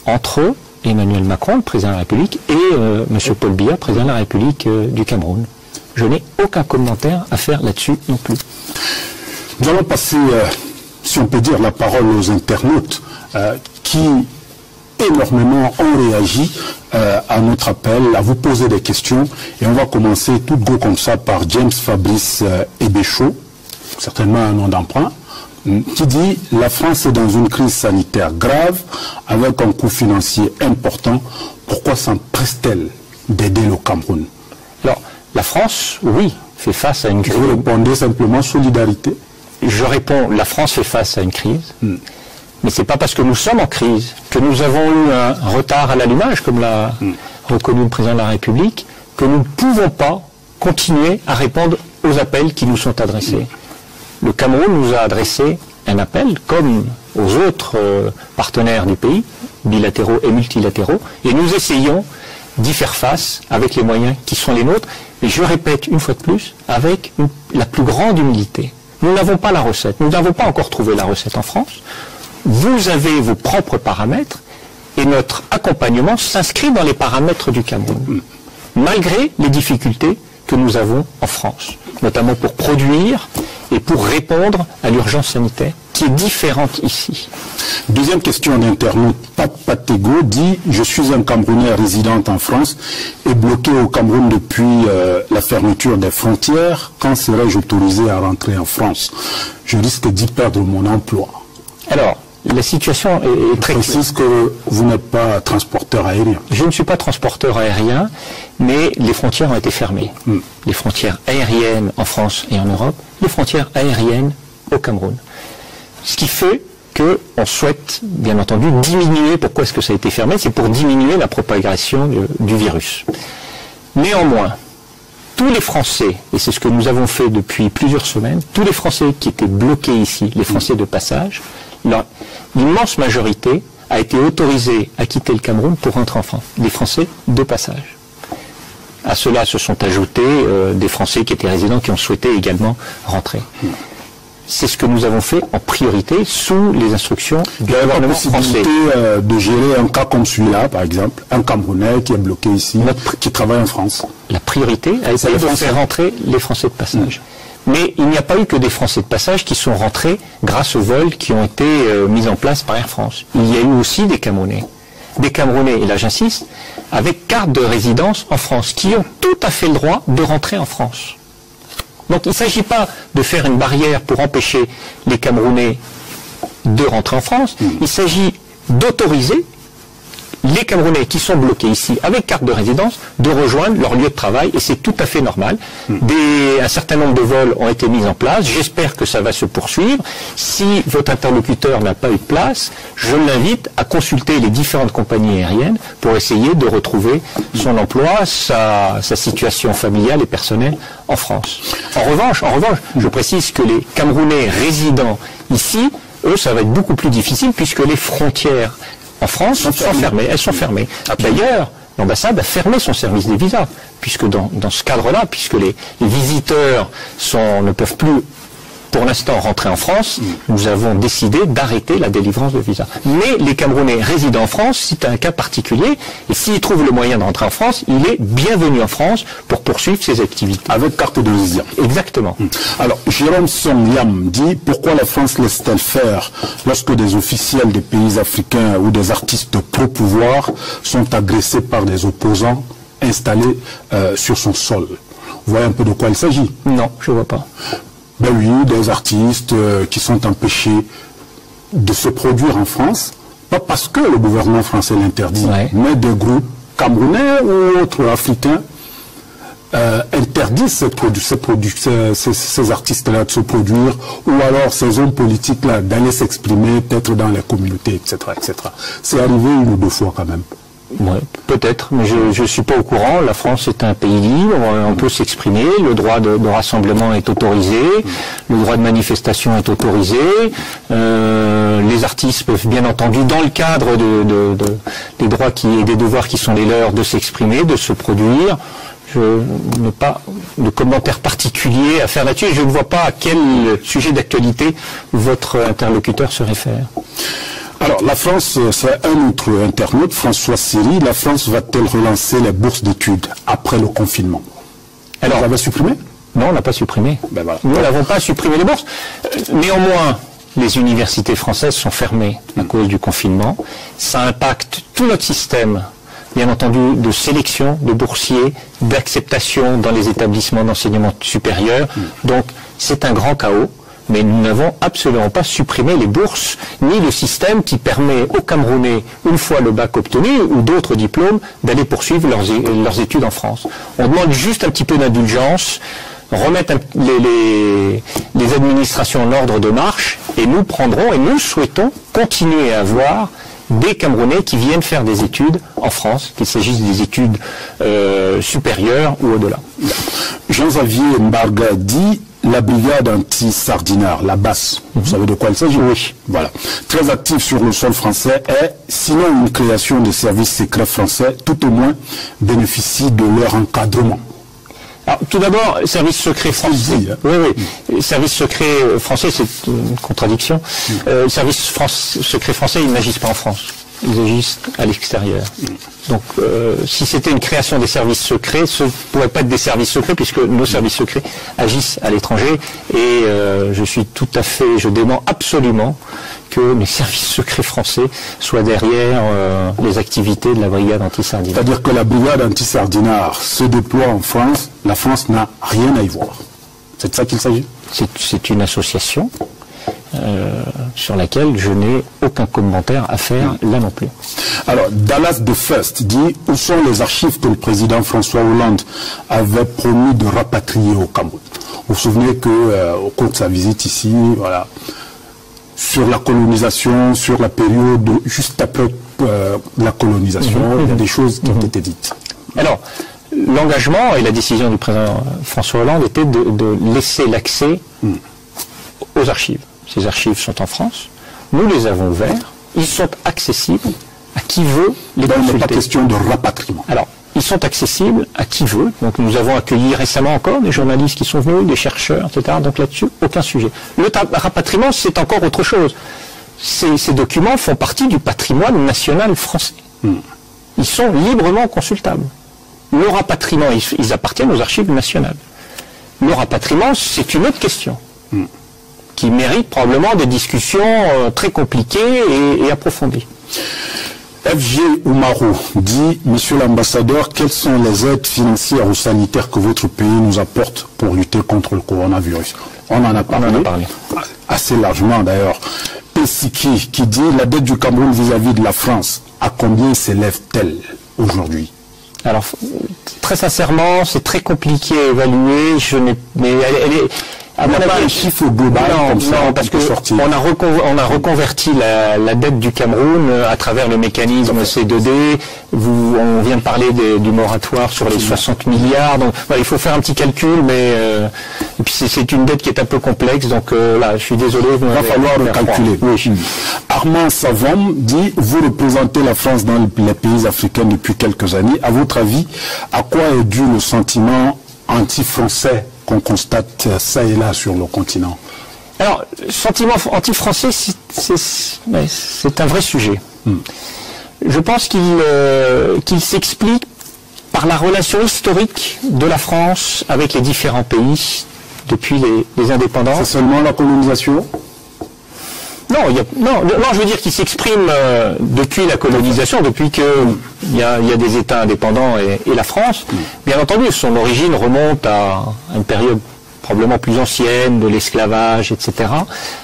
entre Emmanuel Macron, le président de la République, et M. Paul Biya, président de la République du Cameroun. Je n'ai aucun commentaire à faire là-dessus non plus. Nous allons passer, si on peut dire, la parole aux internautes qui énormément ont réagi à notre appel, à vous poser des questions. Et on va commencer tout go comme ça par James Fabrice Ebéchaud, certainement un nom d'emprunt, qui dit « La France est dans une crise sanitaire grave avec un coût financier important. Pourquoi s'empresse-t-elle d'aider le Cameroun ?» Alors, la France, oui, fait face à une crise. Vous répondez simplement solidarité. Je réponds, la France fait face à une crise. Mais ce n'est pas parce que nous sommes en crise, que nous avons eu un retard à l'allumage, comme l'a reconnu le président de la République, que nous ne pouvons pas continuer à répondre aux appels qui nous sont adressés. Le Cameroun nous a adressé un appel, comme aux autres partenaires du pays, bilatéraux et multilatéraux, et nous essayons d'y faire face avec les moyens qui sont les nôtres, et je répète une fois de plus, avec la plus grande humilité. Nous n'avons pas la recette. Nous n'avons pas encore trouvé la recette en France. Vous avez vos propres paramètres et notre accompagnement s'inscrit dans les paramètres du Cameroun, malgré les difficultés que nous avons en France, notamment pour produire et pour répondre à l'urgence sanitaire, qui est différente ici. Deuxième question d'internaute, Patego dit « Je suis un Camerounais résident en France et bloqué au Cameroun depuis la fermeture des frontières. Quand serais-je autorisé à rentrer en France? Je risque d'y perdre mon emploi. » Alors, la situation est très claire. Je précise que vous n'êtes pas transporteur aérien. Je ne suis pas transporteur aérien, mais les frontières ont été fermées. Les frontières aériennes en France et en Europe, les frontières aériennes au Cameroun. Ce qui fait qu'on souhaite, bien entendu, diminuer. Pourquoi est-ce que ça a été fermé? C'est pour diminuer la propagation du virus. Néanmoins, tous les Français, et c'est ce que nous avons fait depuis plusieurs semaines, tous les Français qui étaient bloqués ici, les Français de passage, l'immense majorité a été autorisée à quitter le Cameroun pour rentrer en France. Les Français de passage. À cela se sont ajoutés des Français qui étaient résidents qui ont souhaité également rentrer. C'est ce que nous avons fait en priorité sous les instructions du gouvernement français. De gérer un cas comme celui-là, par exemple, un Camerounais qui est bloqué ici, qui travaille en France. La priorité a été de faire rentrer les Français de passage. Mais il n'y a pas eu que des Français de passage qui sont rentrés grâce aux vols qui ont été mis en place par Air France. Il y a eu aussi des Camerounais. Des Camerounais, et là j'insiste, avec carte de résidence en France, qui ont tout à fait le droit de rentrer en France. Donc il ne s'agit pas de faire une barrière pour empêcher les Camerounais de rentrer en France, il s'agit d'autoriser les Camerounais qui sont bloqués ici avec carte de résidence de rejoindre leur lieu de travail, et c'est tout à fait normal. Un certain nombre de vols ont été mis en place, j'espère que ça va se poursuivre. Si votre interlocuteur n'a pas eu de place, je l'invite à consulter les différentes compagnies aériennes pour essayer de retrouver son emploi, sa situation familiale et personnelle en France. En revanche, je précise que les Camerounais résidents ici, eux, ça va être beaucoup plus difficile puisque les frontières en France sont fermées. Elles sont fermées. D'ailleurs, l'ambassade a fermé son service des visas, puisque dans ce cadre-là, puisque les visiteurs ne peuvent plus, pour l'instant, rentrer en France, nous avons décidé d'arrêter la délivrance de visas. Mais les Camerounais résidant en France, c'est un cas particulier, et s'ils trouvent le moyen de rentrer en France, il est bienvenu en France pour poursuivre ses activités. Avec carte de résident. Exactement. Alors, Jérôme Songyam dit, pourquoi la France laisse-t-elle faire lorsque des officiels des pays africains ou des artistes pro-pouvoir sont agressés par des opposants installés sur son sol? Vous voyez un peu de quoi il s'agit? Non, je ne vois pas. Ben oui, des artistes qui sont empêchés de se produire en France, pas parce que le gouvernement français l'interdit, mais des groupes camerounais ou autres africains interdisent ces artistes-là de se produire, ou alors ces hommes politiques-là d'aller s'exprimer, peut-être dans les communautés, etc., etc. C'est arrivé une ou deux fois quand même. Oui, peut-être, mais je ne suis pas au courant. La France est un pays libre, on peut s'exprimer, le droit de rassemblement est autorisé, le droit de manifestation est autorisé, les artistes peuvent bien entendu, dans le cadre des droits et des devoirs qui sont les leurs, de s'exprimer, de se produire. Je n'ai pas de commentaire particulier à faire là-dessus et je ne vois pas à quel sujet d'actualité votre interlocuteur se réfère. Alors, la France, c'est un autre internaute, François Siri, la France va-t-elle relancer les bourses d'études après le confinement? Alors, vous l'avez supprimé? Non, on n'a pas supprimé. Ben voilà. Nous n'avons pas supprimé les bourses. Néanmoins, les universités françaises sont fermées à cause du confinement. Ça impacte tout notre système, bien entendu, de sélection de boursiers, d'acceptation dans les établissements d'enseignement supérieur. Donc, c'est un grand chaos. Mais nous n'avons absolument pas supprimé les bourses, ni le système qui permet aux Camerounais, une fois le bac obtenu, ou d'autres diplômes, d'aller poursuivre leurs études en France. On demande juste un petit peu d'indulgence, remettre les administrations en ordre de marche, et nous prendrons, et nous souhaitons continuer à avoir des Camerounais qui viennent faire des études en France, qu'il s'agisse des études supérieures ou au-delà. Jean-Xavier Mbarga dit la brigade anti-sardinard, la BAS, vous savez de quoi il s'agit? Oui. Voilà. Très active sur le sol français et, sinon une création de services secrets français, tout au moins bénéficie de leur encadrement. Alors, tout d'abord, service secret français. Oui. Service secret français, c'est une contradiction. Service secret français, ils n'agissent pas en France. Ils agissent à l'extérieur. Donc, si c'était une création des services secrets, ce ne pourrait pas être des services secrets, puisque nos services secrets agissent à l'étranger. Et je dément absolument que les services secrets français soient derrière les activités de la brigade anti-sardinard. C'est-à-dire que la brigade anti-sardinard se déploie en France, la France n'a rien à y voir. C'est de ça qu'il s'agit? C'est une association sur laquelle je n'ai aucun commentaire à faire là non plus. Alors, Dallas The First dit où sont les archives que le président François Hollande avait promis de rapatrier au Cameroun. Vous vous souvenez qu'au cours de sa visite ici, voilà, sur la colonisation, sur la période juste après la colonisation, il y a des choses qui ont été dites. Alors, l'engagement et la décision du président François Hollande était de laisser l'accès aux archives. Ces archives sont en France, nous les avons ouverts, ils sont accessibles à qui veut les consulter. Il n'est pas question de rapatriement. Alors, ils sont accessibles à qui veut. Donc nous avons accueilli récemment encore des journalistes qui sont venus, des chercheurs, etc. Donc là-dessus, aucun sujet. Le rapatriement, c'est encore autre chose. Ces documents font partie du patrimoine national français. Ils sont librement consultables. Le rapatriement, ils appartiennent aux archives nationales. Le rapatriement, c'est une autre question qui mérite probablement des discussions très compliquées et approfondies. FG Oumarou dit, Monsieur l'ambassadeur, quelles sont les aides financières ou sanitaires que votre pays nous apporte pour lutter contre le coronavirus? On en a parlé, assez largement d'ailleurs. Pessiki qui dit, la dette du Cameroun vis-à-vis de la France, à combien s'élève-t-elle aujourd'hui? Alors, très sincèrement, c'est très compliqué à évaluer. Mais elle est... À mon avis, un chiffre global comme ça, non, parce qu'on a reconverti la dette du Cameroun à travers le mécanisme C2D. On vient de parler du moratoire sur les 60 milliards. Donc, voilà, il faut faire un petit calcul, mais et puis c'est une dette qui est un peu complexe. Donc là, je suis désolé. Il va falloir le calculer. Oui. Armand Savom dit, vous représentez la France dans les pays africains depuis quelques années. À votre avis, à quoi est dû le sentiment anti-français qu'on constate ça et là sur le continent? Alors, sentiment anti-français, c'est un vrai sujet. Je pense qu'il s'explique par la relation historique de la France avec les différents pays depuis les indépendances. C'est seulement la colonisation? Non, je veux dire qu'il s'exprime depuis la colonisation, depuis qu'il y a des États indépendants et la France. Bien entendu, son origine remonte à une période probablement plus ancienne, de l'esclavage, etc.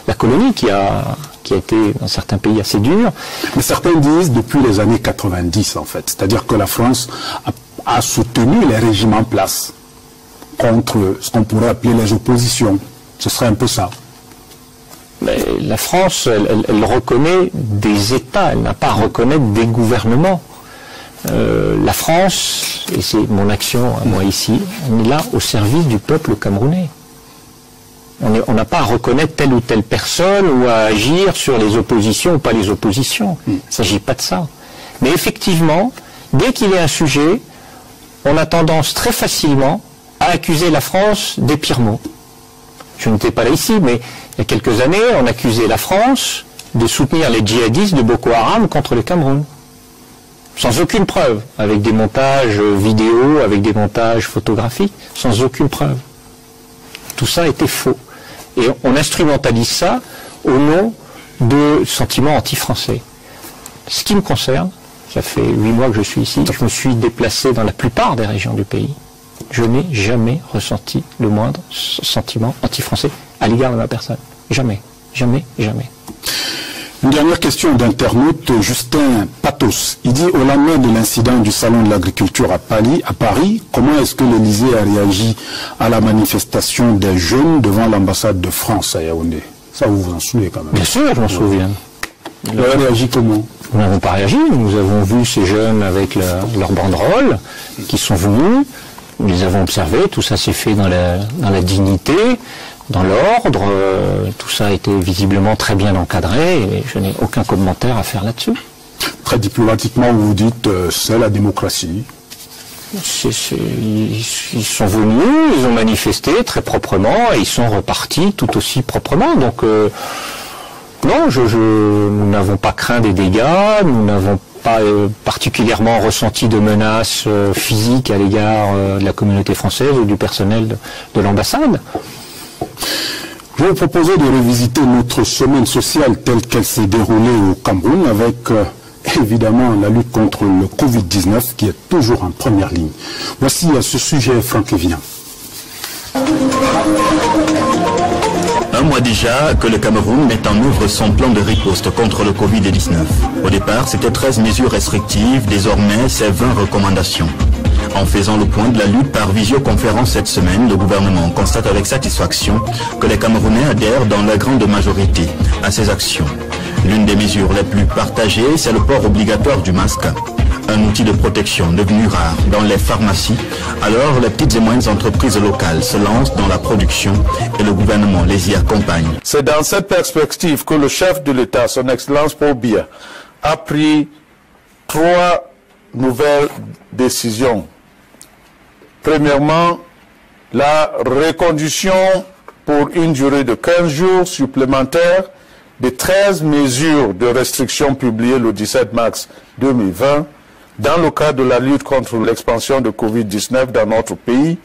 La colonie qui a été dans certains pays assez dure. Mais certains disent depuis les années 90 en fait. C'est-à-dire que la France a soutenu les régimes en place contre ce qu'on pourrait appeler les oppositions. Ce serait un peu ça. Mais la France, elle reconnaît des États, elle n'a pas à reconnaître des gouvernements. La France, et c'est mon action à moi ici, on est là au service du peuple camerounais. On n'a pas à reconnaître telle ou telle personne ou à agir sur les oppositions ou pas les oppositions. Il ne s'agit pas de ça. Mais effectivement, dès qu'il y a un sujet, on a tendance très facilement à accuser la France des pires maux. Je n'étais pas là ici, mais il y a quelques années, on accusait la France de soutenir les djihadistes de Boko Haram contre le Cameroun. Sans aucune preuve, avec des montages vidéo, avec des montages photographiques, sans aucune preuve. Tout ça était faux. Et on instrumentalise ça au nom de sentiments anti-français. Ce qui me concerne, ça fait 8 mois que je suis ici, je me suis déplacé dans la plupart des régions du pays. Je n'ai jamais ressenti le moindre sentiment anti-français à l'égard de ma personne. Jamais, jamais, jamais. Une dernière question d'internaute, Justin Patos. Il dit, au lendemain de l'incident du Salon de l'Agriculture à Paris, comment est-ce que l'Élysée a réagi à la manifestation des jeunes devant l'ambassade de France à Yaoundé? Ça, vous vous en souvenez quand même? Bien sûr, je m'en souviens. Ils ont réagi comment? Nous n'avons pas réagi. Nous avons vu ces jeunes avec leur banderole qui sont venus. Nous les avons observés. Tout ça s'est fait dans la dignité, dans l'ordre. Tout ça a été visiblement très bien encadré et je n'ai aucun commentaire à faire là-dessus. Très diplomatiquement, vous dites c'est la démocratie. Ils sont venus, ils ont manifesté très proprement et ils sont repartis tout aussi proprement. Donc non, nous n'avons pas craint des dégâts, nous n'avons pas particulièrement ressenti de menaces physiques à l'égard de la communauté française ou du personnel de l'ambassade. Je vais vous proposer de revisiter notre semaine sociale telle qu'elle s'est déroulée au Cameroun avec évidemment la lutte contre le Covid-19 qui est toujours en première ligne. Voici à ce sujet Franck Lévien. Un mois déjà que le Cameroun met en œuvre son plan de riposte contre le Covid-19. Au départ, c'était 13 mesures restrictives, désormais c'est 20 recommandations. En faisant le point de la lutte par visioconférence cette semaine, le gouvernement constate avec satisfaction que les Camerounais adhèrent dans la grande majorité à ces actions. L'une des mesures les plus partagées, c'est le port obligatoire du masque. Un outil de protection devenu rare dans les pharmacies. Alors, les petites et moyennes entreprises locales se lancent dans la production et le gouvernement les y accompagne. C'est dans cette perspective que le chef de l'État, son Excellence Paul Biya, a pris 3 nouvelles décisions. Premièrement, la reconduction pour une durée de 15 jours supplémentaires des 13 mesures de restriction publiées le 17 mars 2020 dans le cadre de la lutte contre l'expansion de Covid-19 dans notre pays,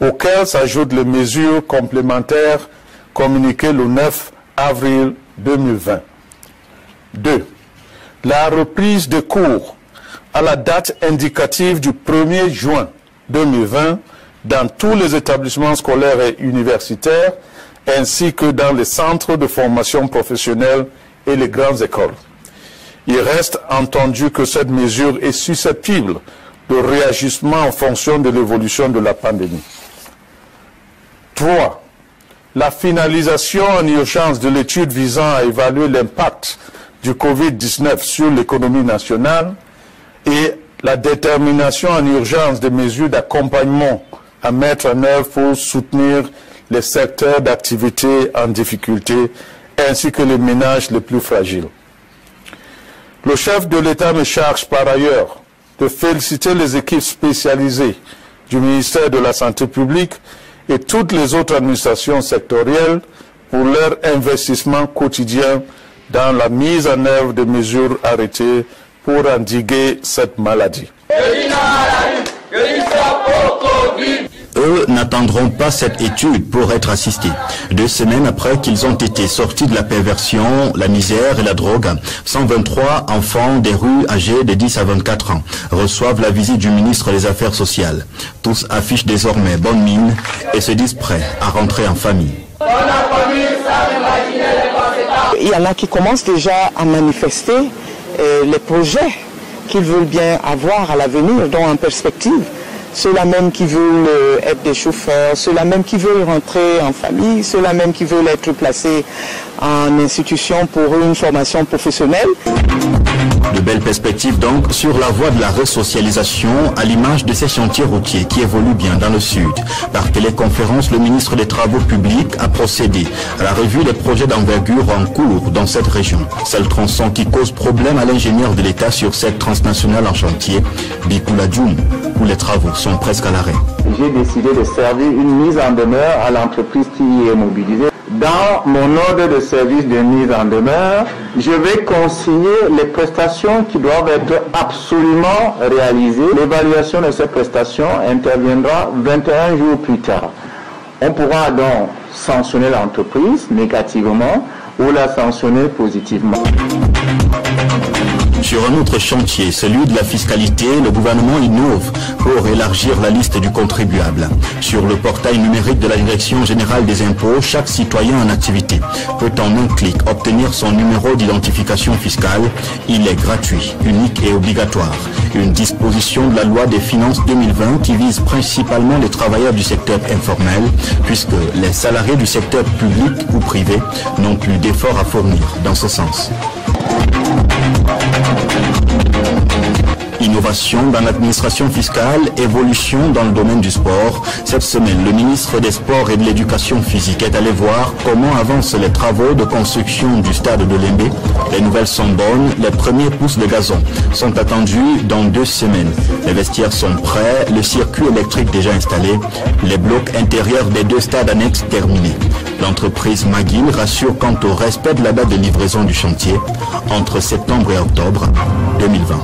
auxquelles s'ajoutent les mesures complémentaires communiquées le 9 avril 2020. 2. La reprise des cours à la date indicative du 1er juin 2020 dans tous les établissements scolaires et universitaires ainsi que dans les centres de formation professionnelle et les grandes écoles. Il reste entendu que cette mesure est susceptible de réajustement en fonction de l'évolution de la pandémie. 3. La finalisation en urgence de l'étude visant à évaluer l'impact du Covid-19 sur l'économie nationale et la détermination en urgence des mesures d'accompagnement à mettre en œuvre pour soutenir les secteurs d'activité en difficulté ainsi que les ménages les plus fragiles. Le chef de l'État me charge par ailleurs de féliciter les équipes spécialisées du ministère de la Santé publique et toutes les autres administrations sectorielles pour leur investissement quotidien dans la mise en œuvre des mesures arrêtées pour endiguer cette maladie. Eux n'attendront pas cette étude pour être assistés. 2 semaines après qu'ils ont été sortis de la perversion, la misère et la drogue, 123 enfants des rues âgés de 10 à 24 ans reçoivent la visite du ministre des Affaires sociales. Tous affichent désormais bonne mine et se disent prêts à rentrer en famille. Il y en a qui commencent déjà à manifester les projets qu'ils veulent bien avoir à l'avenir, dont en perspective. Ceux-là même qui veulent être des chauffeurs, ceux-là même qui veulent rentrer en famille, ceux-là même qui veulent être placés en institution pour une formation professionnelle. De belles perspectives donc sur la voie de la resocialisation à l'image de ces chantiers routiers qui évoluent bien dans le sud. Par téléconférence, le ministre des Travaux publics a procédé à la revue des projets d'envergure en cours dans cette région. C'est le tronçon qui cause problème à l'ingénieur de l'État sur cette transnationale en chantier, Bikoula Djoum, où les travaux sont presque à l'arrêt. J'ai décidé de servir une mise en demeure à l'entreprise qui y est mobilisée. Dans mon ordre de service de mise en demeure, je vais consigner les prestations qui doivent être absolument réalisées. L'évaluation de ces prestations interviendra 21 jours plus tard. On pourra donc sanctionner l'entreprise négativement ou la sanctionner positivement. Sur un autre chantier, celui de la fiscalité, le gouvernement innove pour élargir la liste du contribuable. Sur le portail numérique de la Direction générale des impôts, chaque citoyen en activité peut en un clic obtenir son numéro d'identification fiscale. Il est gratuit, unique et obligatoire. Une disposition de la loi des finances 2020 qui vise principalement les travailleurs du secteur informel, puisque les salariés du secteur public ou privé n'ont plus d'efforts à fournir dans ce sens. Innovation dans l'administration fiscale, évolution dans le domaine du sport. Cette semaine, le ministre des Sports et de l'Éducation physique est allé voir comment avancent les travaux de construction du stade de Lembe. Les nouvelles sont bonnes, les premiers pousses de gazon sont attendus dans 2 semaines. Les vestiaires sont prêts, le circuit électrique déjà installé, les blocs intérieurs des 2 stades annexes terminés. L'entreprise McGill rassure quant au respect de la date de livraison du chantier entre septembre et octobre 2020.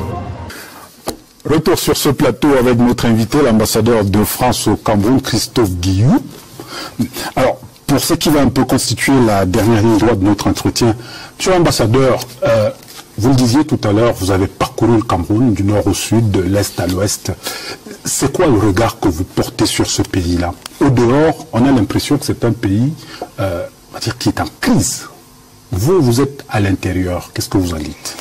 Retour sur ce plateau avec notre invité, l'ambassadeur de France au Cameroun, Christophe Guillou. Alors, pour ce qui va un peu constituer la dernière ligne droite de notre entretien, monsieur l'ambassadeur, vous le disiez tout à l'heure, vous avez parcouru le Cameroun du nord au sud, de l'est à l'ouest. C'est quoi le regard que vous portez sur ce pays-là? Au dehors, on a l'impression que c'est un pays on va dire, qui est en crise. Vous êtes à l'intérieur, qu'est-ce que vous en dites?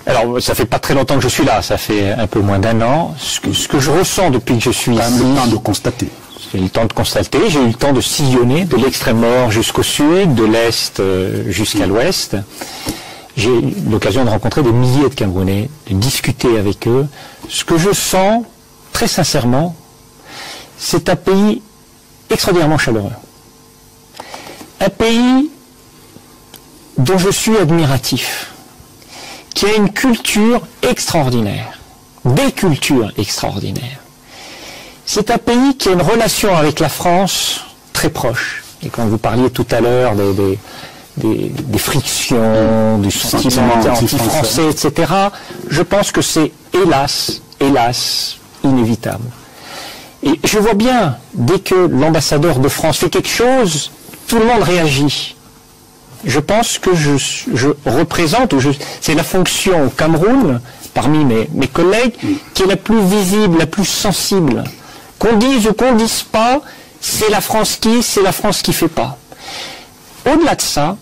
Alors, ça fait pas très longtemps que je suis là, ça fait un peu moins d'1 an. Ce que je ressens depuis que je suis ici... J'ai eu le temps de constater. J'ai eu le temps de constater, j'ai eu le temps de sillonner de l'extrême nord jusqu'au sud, de l'est jusqu'à l'ouest. J'ai eu l'occasion de rencontrer des milliers de Camerounais, de discuter avec eux. Ce que je sens, très sincèrement, c'est un pays extraordinairement chaleureux. Un pays dont je suis admiratif, qui a une culture extraordinaire, des cultures extraordinaires. C'est un pays qui a une relation avec la France très proche. Et quand vous parliez tout à l'heure des frictions, du sentiment anti-français, etc., je pense que c'est hélas, inévitable. Et je vois bien, dès que l'ambassadeur de France fait quelque chose, tout le monde réagit. Je pense que je représente, c'est la fonction au Cameroun, parmi mes collègues, qui est la plus visible, la plus sensible. Qu'on dise ou qu'on dise pas, c'est la France qui fait pas. Au-delà de ça,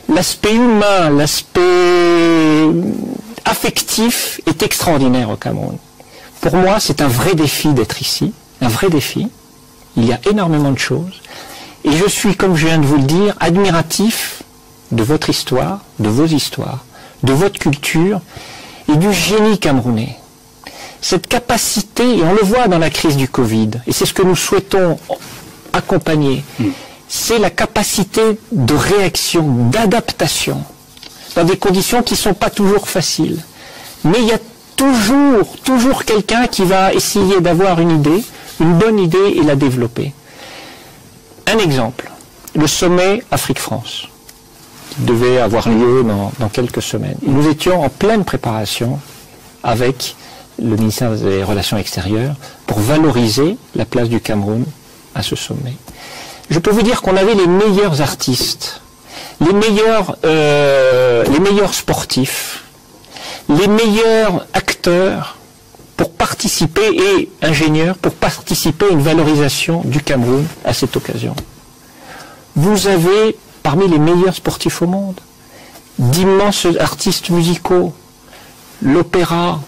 l'aspect humain, l'aspect affectif est extraordinaire au Cameroun. Pour moi, c'est un vrai défi d'être ici, un vrai défi. Il y a énormément de choses. Et je suis, comme je viens de vous le dire, admiratif de votre histoire, de vos histoires, de votre culture et du génie camerounais. Cette capacité, et on le voit dans la crise du Covid, et c'est ce que nous souhaitons accompagner, c'est la capacité de réaction, d'adaptation, dans des conditions qui ne sont pas toujours faciles. Mais il y a toujours quelqu'un qui va essayer d'avoir une idée, une bonne idée et la développer. Un exemple, le sommet Afrique-France, qui devait avoir lieu dans quelques semaines. Nous étions en pleine préparation avec le ministère des Relations extérieures pour valoriser la place du Cameroun à ce sommet. Je peux vous dire qu'on avait les meilleurs artistes, les meilleurs sportifs, les meilleurs acteurs pour participer, et ingénieurs, pour participer à une valorisation du Cameroun à cette occasion. Vous avez parmi les meilleurs sportifs au monde, d'immenses artistes musicaux, l'opéra.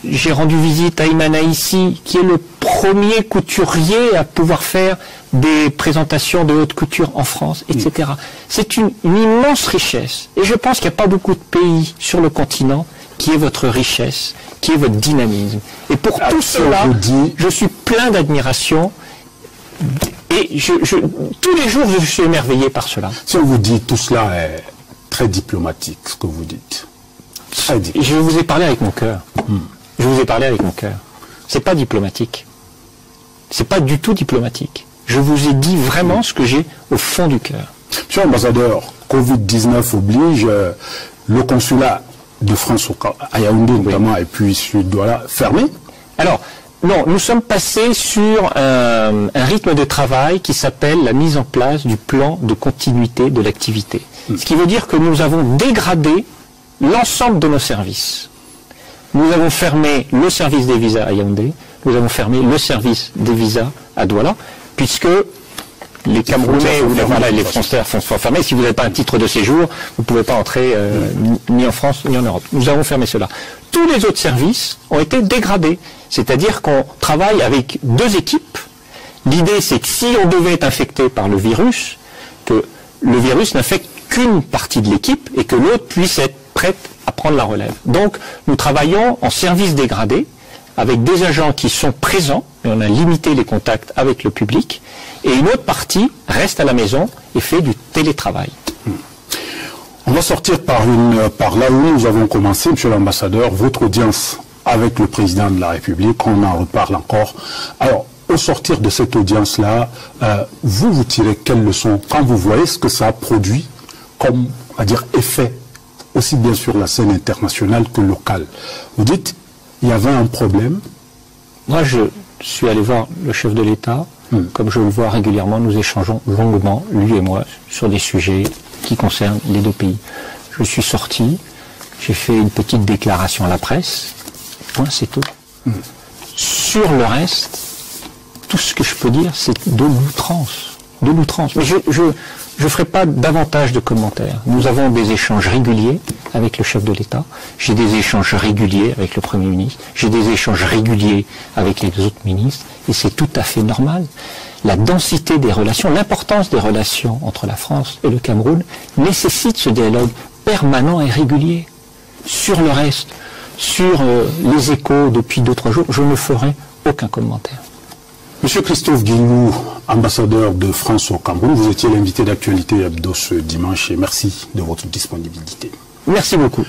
J'ai rendu visite à Imana ici, qui est le premier couturier à pouvoir faire des présentations de haute couture en France, etc. C'est une immense richesse. Et je pense qu'il n'y a pas beaucoup de pays sur le continent qui est votre richesse, qui est votre dynamisme. Et pour tout cela, je suis plein d'admiration. Et tous les jours, je suis émerveillé par cela. Si on vous dit tout cela est très diplomatique, ce que vous dites. Très diplomatique. Je vous ai parlé avec mon cœur. Je vous ai parlé avec mon cœur. C'est pas diplomatique. C'est pas du tout diplomatique. Je vous ai dit vraiment ce que j'ai au fond du cœur. Monsieur l'ambassadeur, Covid-19 oblige, le consulat de France à Yaoundé notamment, et puis sur Douala, fermé. Alors, non, nous sommes passés sur un rythme de travail qui s'appelle la mise en place du plan de continuité de l'activité. Ce qui veut dire que nous avons dégradé l'ensemble de nos services. Nous avons fermé le service des visas à Yaoundé, nous avons fermé le service des visas à Douala, puisque les Camerounais ou les frontières sont fermées. Si vous n'avez pas un titre de séjour, vous ne pouvez pas entrer ni en France ni en Europe. Nous avons fermé cela. Tous les autres services ont été dégradés. C'est-à-dire qu'on travaille avec deux équipes. L'idée, c'est que si on devait être infecté par le virus, que le virus n'infecte qu'une partie de l'équipe et que l'autre puisse être prête à prendre la relève. Donc, nous travaillons en service dégradé, avec des agents qui sont présents, mais on a limité les contacts avec le public, et une autre partie reste à la maison et fait du télétravail. On va sortir par là où nous avons commencé, Monsieur l'ambassadeur, votre audience avec le président de la République, on en reparle encore. Alors, au sortir de cette audience-là, vous tirez quelles leçons quand vous voyez ce que ça a produit comme, on va dire, effet, aussi bien sur la scène internationale que locale? Vous dites, il y avait un problème. Moi, je suis allé voir le chef de l'État, comme je le vois régulièrement, nous échangeons longuement, lui et moi, sur des sujets qui concernent les deux pays. Je suis sorti, j'ai fait une petite déclaration à la presse, point, c'est tout. Sur le reste, tout ce que je peux dire, c'est de l'outrance. De l'outrance. Mais je ne ferai pas davantage de commentaires. Nous avons des échanges réguliers avec le chef de l'État. J'ai des échanges réguliers avec le Premier ministre. J'ai des échanges réguliers avec les autres ministres. Et c'est tout à fait normal. La densité des relations, l'importance des relations entre la France et le Cameroun nécessite ce dialogue permanent et régulier. Sur le reste, sur les échos depuis 2-3 jours, je ne ferai aucun commentaire. Monsieur Christophe Guilou, ambassadeur de France au Cameroun, vous étiez l'invité d'Actualité Hebdo ce dimanche et merci de votre disponibilité. Merci beaucoup.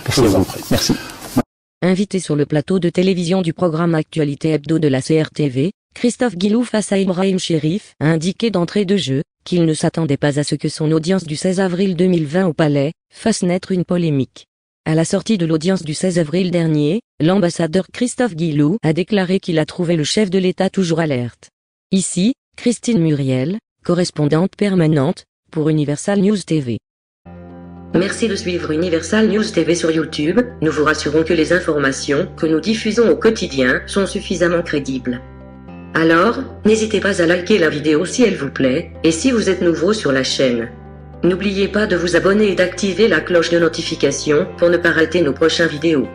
Merci. Invité sur le plateau de télévision du programme Actualité Hebdo de la CRTV, Christophe Guilou face à Ibrahim Chérif a indiqué d'entrée de jeu qu'il ne s'attendait pas à ce que son audience du 16 avril 2020 au Palais fasse naître une polémique. À la sortie de l'audience du 16 avril dernier, l'ambassadeur Christophe Guilou a déclaré qu'il a trouvé le chef de l'État toujours alerte. Ici, Christine Muriel, correspondante permanente pour Universal News TV. Merci de suivre Universal News TV sur YouTube. Nous vous rassurons que les informations que nous diffusons au quotidien sont suffisamment crédibles. Alors, n'hésitez pas à liker la vidéo si elle vous plaît, et si vous êtes nouveau sur la chaîne. N'oubliez pas de vous abonner et d'activer la cloche de notification pour ne pas rater nos prochaines vidéos.